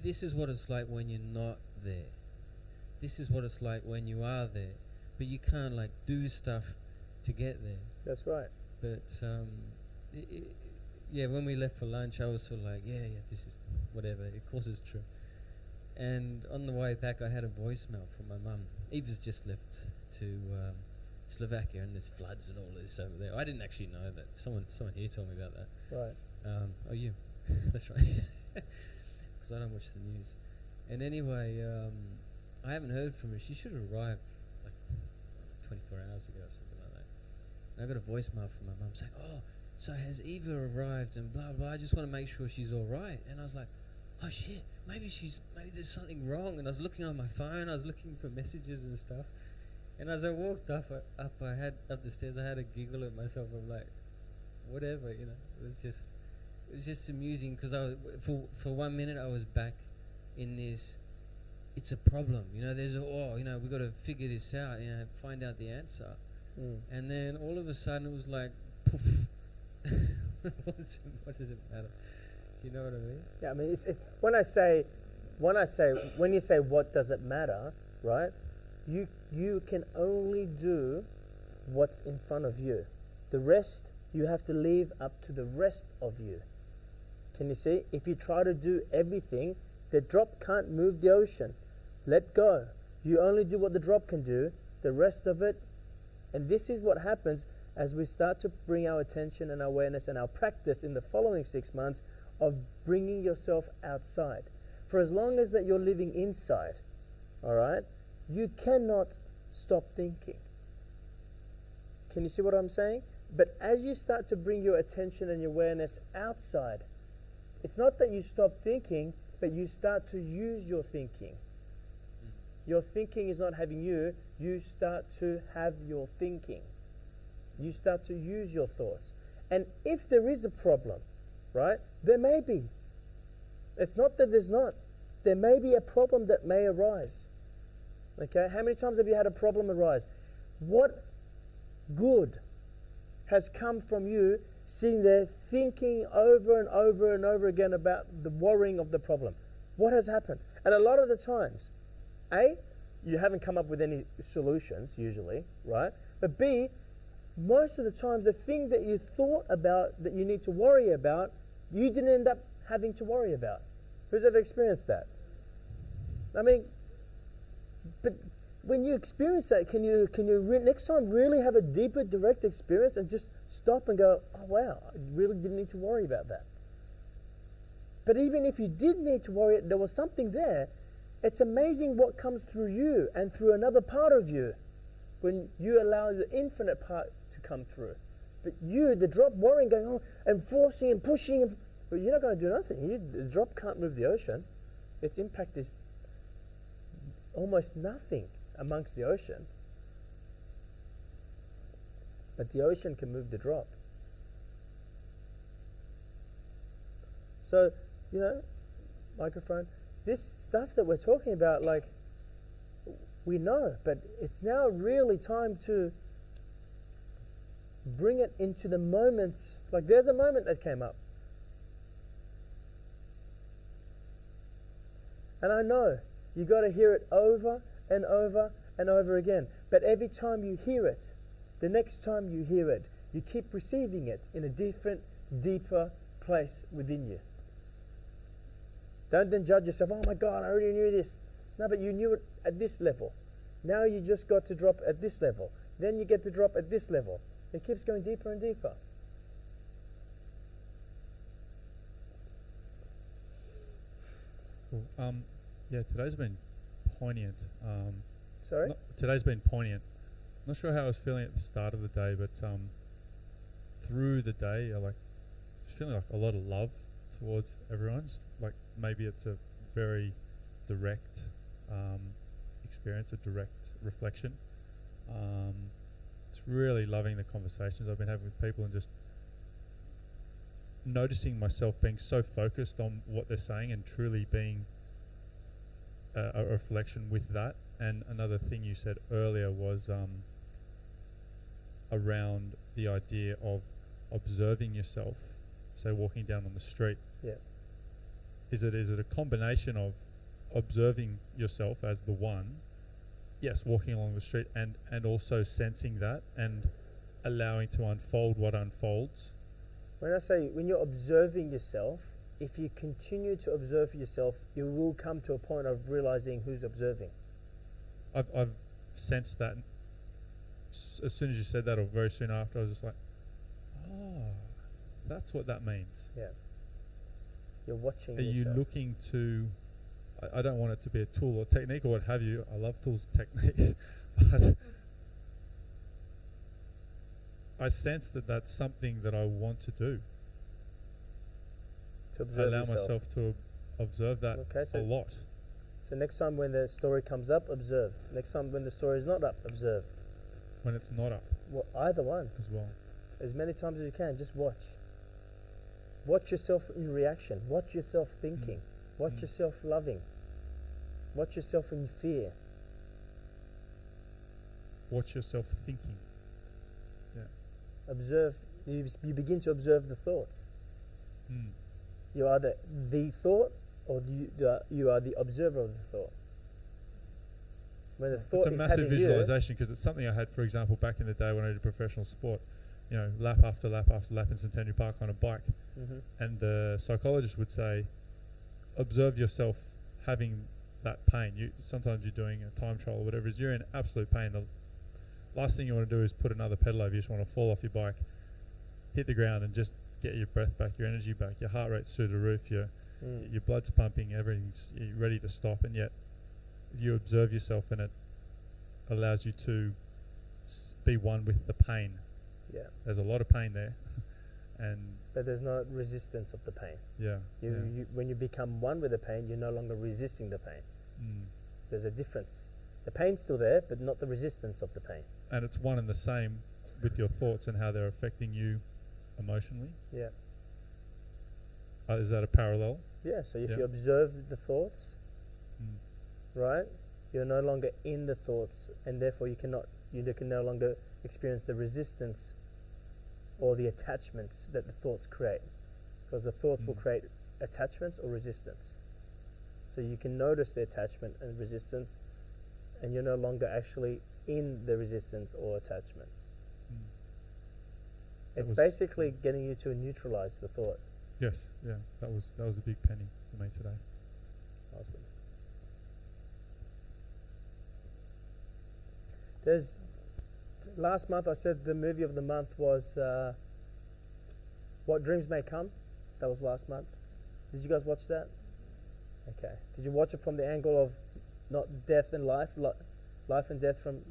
this is what it's like when you're not there. This is what it's like when you are there. But you can't like do stuff to get there. That's right. But yeah, when we left for lunch, I was sort of like, yeah, this is whatever. Of course it's true. And on the way back, I had a voicemail from my mum. Eva's just left to Slovakia, and there's floods and all this over there. I didn't actually know that. Someone here told me about that. Right. Oh, you. That's right. Because I don't watch the news. And anyway, I haven't heard from her. She should have arrived like 24 hours ago or something like that. And I got a voicemail from my mum saying, oh, so has Eva arrived and blah, blah. I just want to make sure she's all right. And I was like, oh, shit, maybe there's something wrong. And I was looking on my phone. I was looking for messages and stuff. And as I walked up the stairs, I had a giggle at myself. I'm like, whatever, you know. It was just amusing because for 1 minute I was back in this. It's a problem, you know. We've got to figure this out, you know, find out the answer. And then all of a sudden it was like, poof. What does it matter? Do you know what I mean? Yeah, I mean, it's when you say what does it matter, right? You can only do what's in front of you. The rest you have to leave up to the rest of you. Can you see? If you try to do everything, the drop can't move the ocean. Let go. You only do what the drop can do. The rest of it, and this is what happens as we start to bring our attention and awareness and our practice in the following 6 months of bringing yourself outside. For as long as that you're living inside, all right, you cannot stop thinking. Can you see what I'm saying? But as you start to bring your attention and your awareness outside, it's not that you stop thinking, but you start to use your thinking. Your thinking is not having you. You start to have your thinking. You start to use your thoughts. And if there is a problem, right, there may be. It's not that there's not. There may be a problem that may arise. Okay, how many times have you had a problem arise? What good has come from you sitting there thinking over and over and over again about the worrying of the problem? What has happened? And a lot of the times, A, you haven't come up with any solutions usually, right? But B, most of the times the thing that you thought about that you need to worry about, you didn't end up having to worry about. Who's ever experienced that? I mean, but when you experience that, can you next time really have a deeper, direct experience and just stop and go, oh wow, I really didn't need to worry about that. But even if you did need to worry, there was something there. It's amazing what comes through you and through another part of you when you allow the infinite part to come through. But you, the drop, worrying, going on and forcing and pushing, well, you're not going to do nothing. The drop can't move the ocean. Its impact is almost nothing amongst the ocean. But the ocean can move the drop. So, microphone, this stuff that we're talking about, like, we know, but it's now really time to bring it into the moments. Like, there's a moment that came up. And I know you got to hear it over and over and over again. But every time you hear it, the next time you hear it, you keep receiving it in a different, deeper place within you. Don't then judge yourself, oh my God, I already knew this. No, but you knew it at this level. Now you just got to drop at this level. Then you get to drop at this level. It keeps going deeper and deeper. Cool. Yeah, today's been poignant. Sorry? Today's been poignant. Not sure how I was feeling at the start of the day, but through the day, I just feeling like a lot of love towards everyone. Just like maybe it's a very direct experience, a direct reflection. It's really loving the conversations I've been having with people and just noticing myself being so focused on what they're saying and truly being a reflection with that. And another thing you said earlier was around the idea of observing yourself, say walking down on the street. Yeah. Is it a combination of observing yourself as the one, yes, walking along the street, and also sensing that and allowing to unfold what unfolds? When I say when you're observing yourself, if you continue to observe yourself, you will come to a point of realizing who's observing. I've sensed that as soon as you said that, or very soon after, I was just like, oh, that's what that means. Yeah. You're watching Are yourself. you looking to, I don't want it to be a tool or technique or what have you. I love tools and techniques. But I sense that that's something that I want to do. To observe allow yourself. myself to observe that a lot. So next time when the story comes up, observe. Next time when the story is not up, observe. When it's not up Well, either one. as well. As many times as you can, just watch. Watch yourself in reaction. Watch yourself thinking. Watch yourself loving. Watch yourself in fear. Watch yourself thinking. Observe. You begin to observe the thoughts. You are the thought, or you are the observer of the thought. When the thought It's a is massive having visualization because it's something I had, for example, back in the day when I did professional sport. lap after lap after lap in Centenary Park on a bike. Mm-hmm. And the psychologist would say, observe yourself having that pain. Sometimes you're doing a time trial or whatever it is, you're in absolute pain. The last thing you want to do is put another pedal over. You just want to fall off your bike, hit the ground, and just get your breath back, your energy back. Your heart rate's through the roof, your blood's pumping, everything's you're ready to stop. And yet you observe yourself, and it allows you to be one with the pain. Yeah. There's a lot of pain there. But there's no resistance of the pain. Yeah. When you become one with the pain, you're no longer resisting the pain. There's a difference. The pain's still there, but not the resistance of the pain. And it's one and the same with your thoughts and how they're affecting you emotionally. Yeah. Is that a parallel? Yeah, so if you observe the thoughts, right, you're no longer in the thoughts, and therefore you can no longer experience the resistance or the attachments that the thoughts create, because the thoughts will create attachments or resistance. So you can notice the attachment and resistance, and you're no longer actually in the resistance or attachment. It's basically getting you to neutralize the thought. Yes, yeah, that was a big penny for me today. Awesome. Last month I said the movie of the month was What Dreams May Come. That was last month. Did you guys watch that? Okay. Did you watch it from the angle of not death and life, life and death from...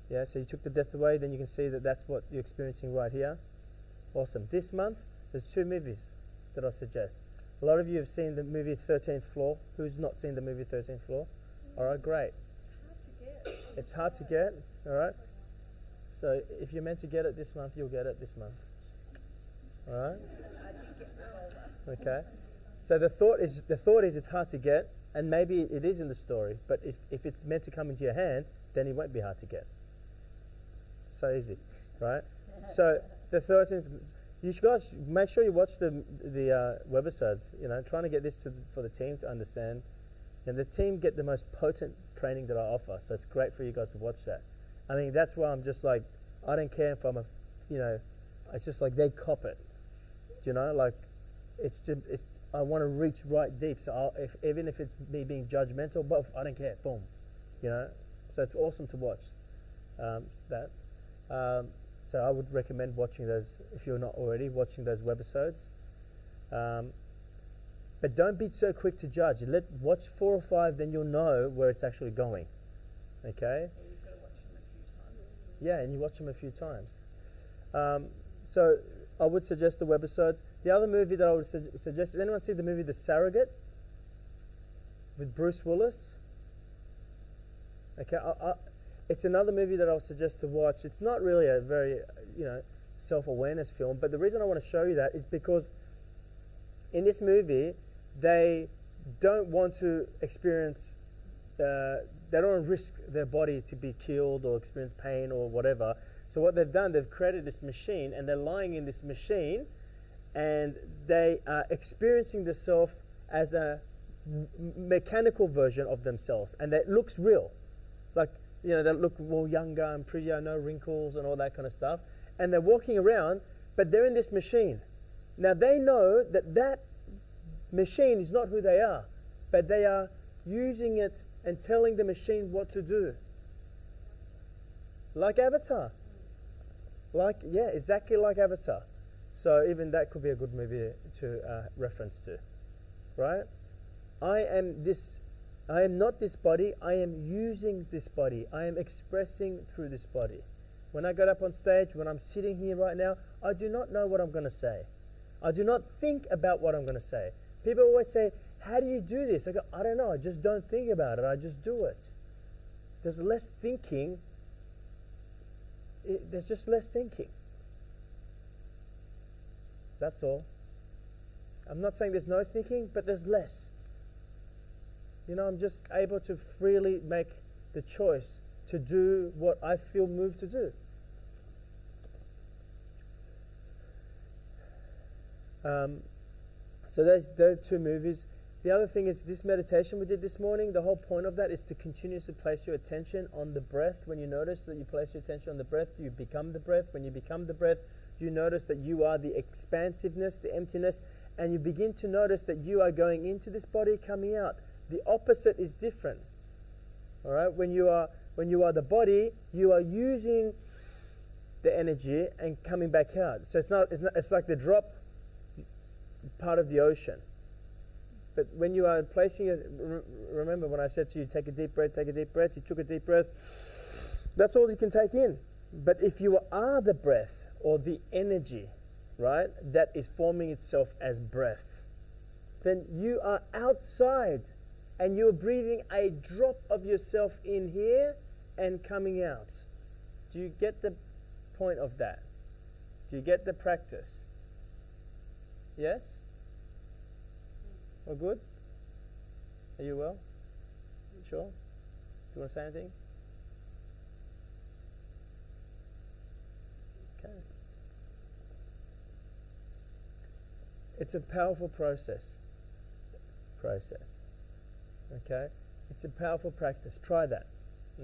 Yeah, so you took the death away, then you can see that that's what you're experiencing right here. Awesome. This month, there's 2 movies that I suggest. A lot of you have seen the movie 13th Floor. Who's not seen the movie 13th Floor? All right, great. It's hard to get, all right? So if you're meant to get it this month, you'll get it this month. All right? Okay. So the thought is it's hard to get, and maybe it is in the story, but if it's meant to come into your hand, then it won't be hard to get. So easy, right? So the 13th, you guys make sure you watch the webisodes. Trying to get this for the team to understand. And the team get the most potent training that I offer, so it's great for you guys to watch that. I mean, that's why I'm just like, I don't care if I'm it's just like they cop it. I want to reach right deep. So even if it's me being judgmental, but I don't care. Boom, So it's awesome to watch that. So I would recommend watching those if you're not already watching those webisodes. But don't be so quick to judge. Watch 4 or 5, then you'll know where it's actually going. Okay? You've got to watch them a few times. Yeah, and you watch them a few times. So I would suggest the webisodes. The other movie that I would suggest, does anyone see the movie The Surrogate with Bruce Willis? Okay, it's another movie that I would suggest to watch. It's not really a very, self-awareness film, but the reason I want to show you that is because in this movie, they don't want to experience, they don't want to risk their body to be killed or experience pain or whatever. So what they've done, they've created this machine, and they're lying in this machine, and they are experiencing themselves as a mechanical version of themselves, and that looks real. Like, they look more younger and prettier, no wrinkles and all that kind of stuff. And they're walking around, but they're in this machine. Now, they know that machine is not who they are, but they are using it and telling the machine what to do. Like Avatar. Exactly like Avatar. So even that could be a good movie to reference to. Right? I am not this body, I am using this body. I am expressing through this body. When I got up on stage, when I'm sitting here right now, I do not know what I'm going to say. I do not think about what I'm going to say. People always say, how do you do this? I go, I don't know, I just don't think about it, I just do it. There's less thinking. There's just less thinking. That's all. I'm not saying there's no thinking, but there's less. I'm just able to freely make the choice to do what I feel moved to do. So those 2 movies. the other thing is this meditation we did this morning, the whole point of that is to continuously place your attention on the breath. When you notice that you place your attention on the breath, you become the breath. When you become the breath, you notice that you are the expansiveness, the emptiness, and you begin to notice that you are going into this body, coming out. The opposite is different. All right? When you are the body, you are using the energy and coming back out. So it's like the drop part of the ocean. But when you are placing it, remember when I said to you, take a deep breath, you took a deep breath. That's all you can take in. But if you are the breath or the energy, right, that is forming itself as breath, then you are outside and you're breathing a drop of yourself in here and coming out. Do you get the point of that? Do you get the practice? Yes? All good? Are you well? You sure? Do you want to say anything? Okay. It's a powerful process. Okay? It's a powerful practice. Try that.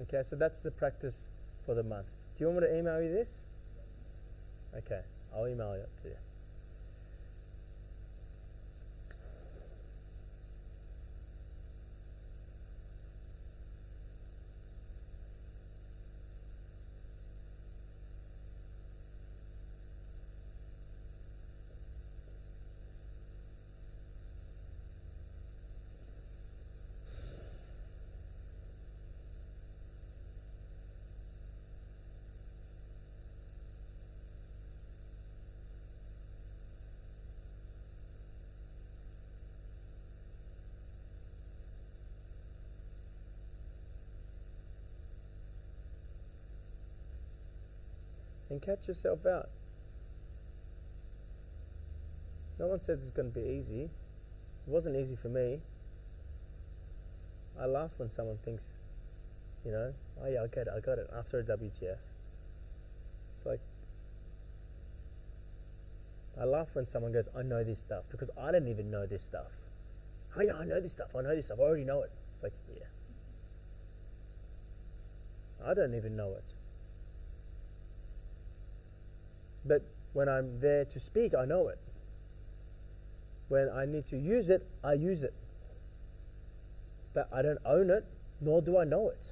Okay, so that's the practice for the month. Do you want me to email you this? Okay, I'll email it to you. And catch yourself out. No one says it's going to be easy. It wasn't easy for me. I laugh when someone thinks, oh yeah, I got it, after a WTF. It's like, I laugh when someone goes, I know this stuff, because I didn't even know this stuff. Oh yeah, I know this stuff, I already know it. It's like, yeah. I don't even know it. But when I'm there to speak, I know it. When I need to use it, I use it. But I don't own it, nor do I know it.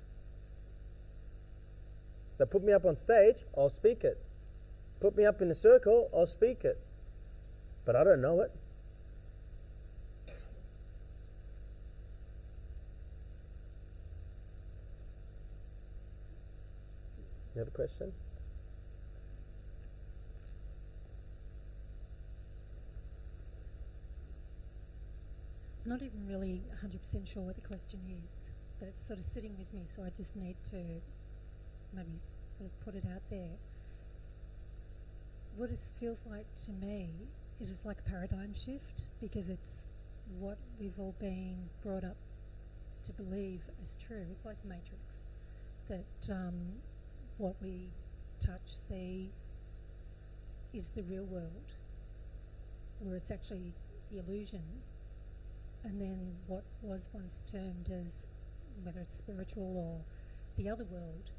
They put me up on stage, I'll speak it. Put me up in a circle, I'll speak it. But I don't know it. You have a question? Not even really 100% sure what the question is, but it's sort of sitting with me, so I just need to maybe sort of put it out there. What it feels like to me is it's like a paradigm shift, because it's what we've all been brought up to believe as true. It's like Matrix, that what we touch, see, is the real world, where it's actually the illusion. And then what was once termed as, whether it's spiritual or the other world,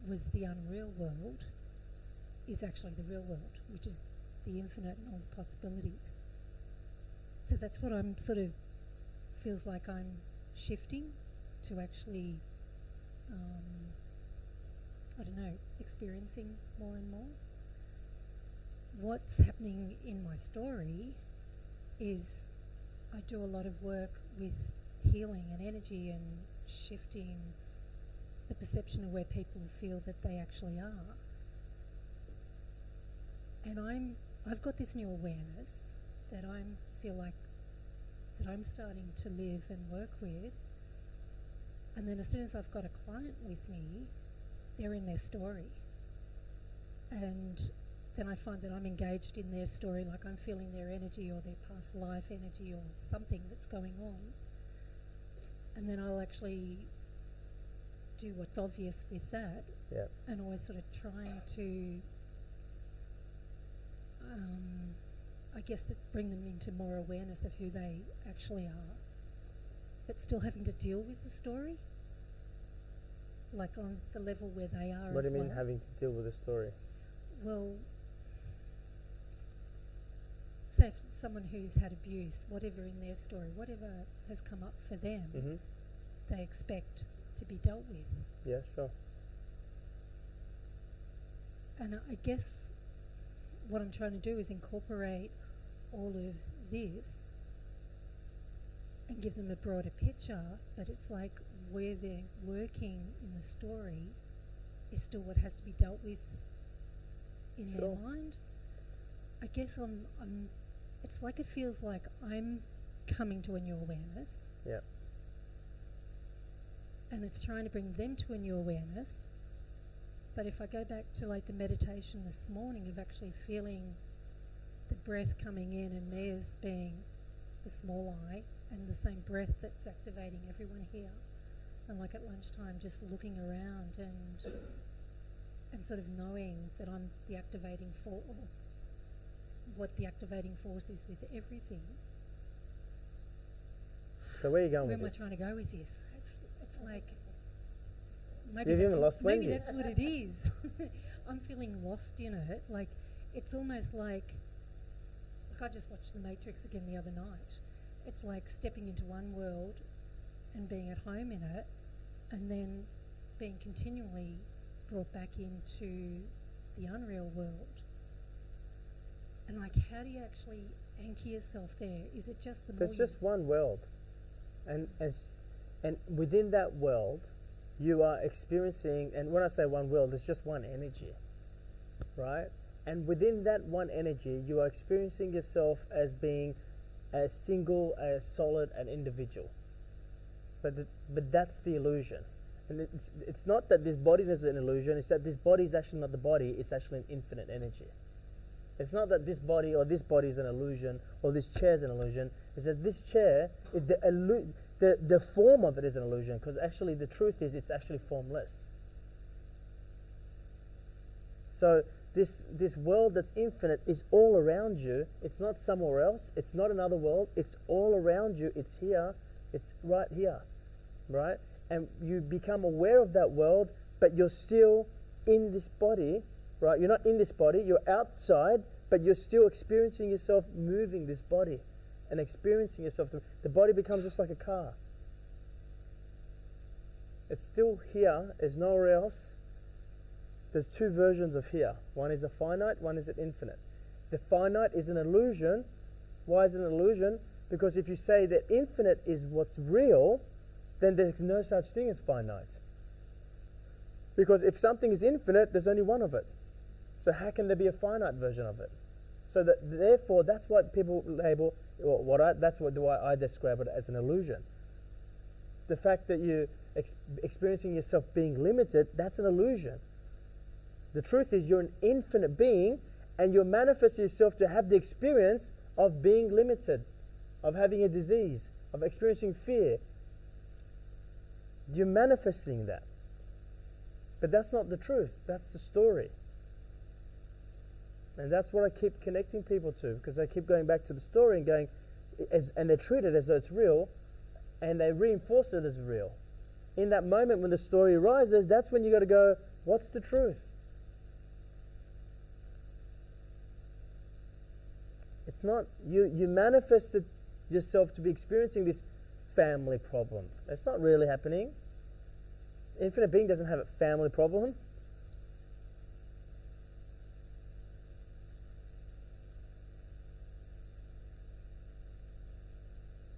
was the unreal world, is actually the real world, which is the infinite and all the possibilities. So that's what I'm sort of, feels like I'm shifting to actually, experiencing more and more. What's happening in my story is I do a lot of work with healing and energy and shifting the perception of where people feel that they actually are. And I've got this new awareness that I feel like that I'm starting to live and work with. And then as soon as I've got a client with me, they're in their story. And then I find that I'm engaged in their story, like I'm feeling their energy or their past life energy or something that's going on. And then I'll actually do what's obvious with that, and always sort of trying to, bring them into more awareness of who they actually are. but still having to deal with the story, like on the level where they are. What do as you mean well. having to deal with the story? Well, say if it's someone who's had abuse, whatever in their story, whatever has come up for them, Mm-hmm. they expect to be dealt with. Yeah, sure. And I guess what I'm trying to do is incorporate all of this and give them a broader picture, but it's like where they're working in the story is still what has to be dealt with in Sure. their mind. I guess it's like it feels like I'm coming to a new awareness. Yeah. And it's trying to bring them to a new awareness. But if I go back to like the meditation this morning of actually feeling the breath coming in and theirs being the small I and the same breath that's activating everyone here, and like at lunchtime just looking around and sort of knowing that I'm the activating force, what the activating force is with everything. So where are you going Where with am I this? trying to go with this? It's like You've even lost maybe Wendy. that's what it is. I'm feeling lost in it. Like it's almost like I just watched The Matrix again the other night. It's like stepping into one world and being at home in it, and then being continually brought back into the unreal world. And like, how do you actually anchor yourself there? Is it just the more There's just one world, and within that world, you are experiencing. And when I say one world, there's just one energy, right? And within that one energy, you are experiencing yourself as being as single, as solid, and individual. But that's the illusion. And it's not that this body is an illusion. It's that this body is actually not the body. It's actually an infinite energy. It's not that this body is an illusion or this chair is an illusion. It's that this chair, the form of it is an illusion, because actually the truth is it's actually formless. So this world that's infinite is all around you. It's not somewhere else. It's not another world. It's all around you. It's here. It's right here, right? And you become aware of that world, but you're still in this body, right? You're not in this body. You're outside, but you're still experiencing yourself moving this body and experiencing yourself. The body becomes just like a car. It's still here. There's nowhere else. There's two versions of here. One is a finite, one is an infinite. The finite is an illusion. Why is it an illusion? Because if you say that infinite is what's real, then there's no such thing as finite. Because if something is infinite, there's only one of it. So how can there be a finite version of it? So that therefore, that's what people label, or why I describe it as an illusion. The fact that you experiencing yourself being limited, that's an illusion. The truth is you're an infinite being, and you're manifesting yourself to have the experience of being limited, of having a disease, of experiencing fear. You're manifesting that. But that's not the truth. That's the story. And that's what I keep connecting people to, because they keep going back to the story and going, and they treat it as though it's real, and they reinforce it as real. In that moment when the story arises, that's when you got to go, what's the truth? It's not, you manifested yourself to be experiencing this family problem. That's not really happening. Infinite being doesn't have a family problem.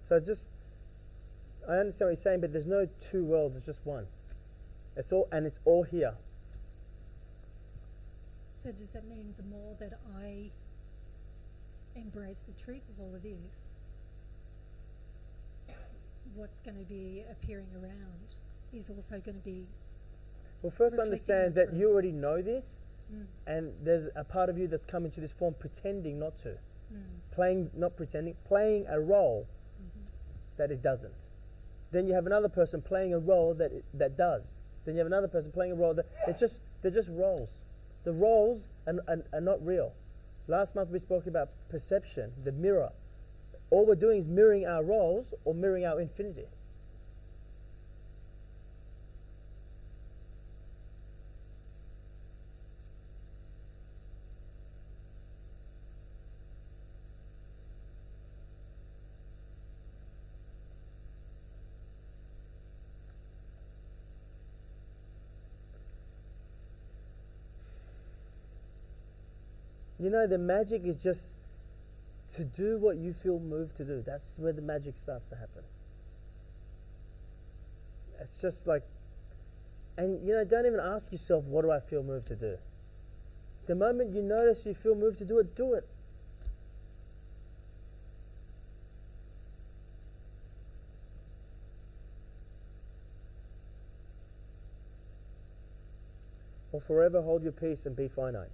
So I understand what you're saying, but there's no two worlds, it's just one. It's all here. So does that mean the more that I embrace the truth of all of this, what's going to be appearing around is also going to be... Well, first reflecting understand the that truth. you already know this, and there's a part of you that's come into this form pretending not to. Playing a role that it doesn't. Then you have another person playing a role that does. Then you have another person playing a role that they're just roles. The roles are not real. Last month we spoke about perception, the mirror. All we're doing is mirroring our roles or mirroring our infinity. You know, the magic is just to do what you feel moved to do. That's where the magic starts to happen. It's just like, and you know, don't even ask yourself, what do I feel moved to do? The moment you notice you feel moved to do it, do it. Or forever hold your peace and be finite.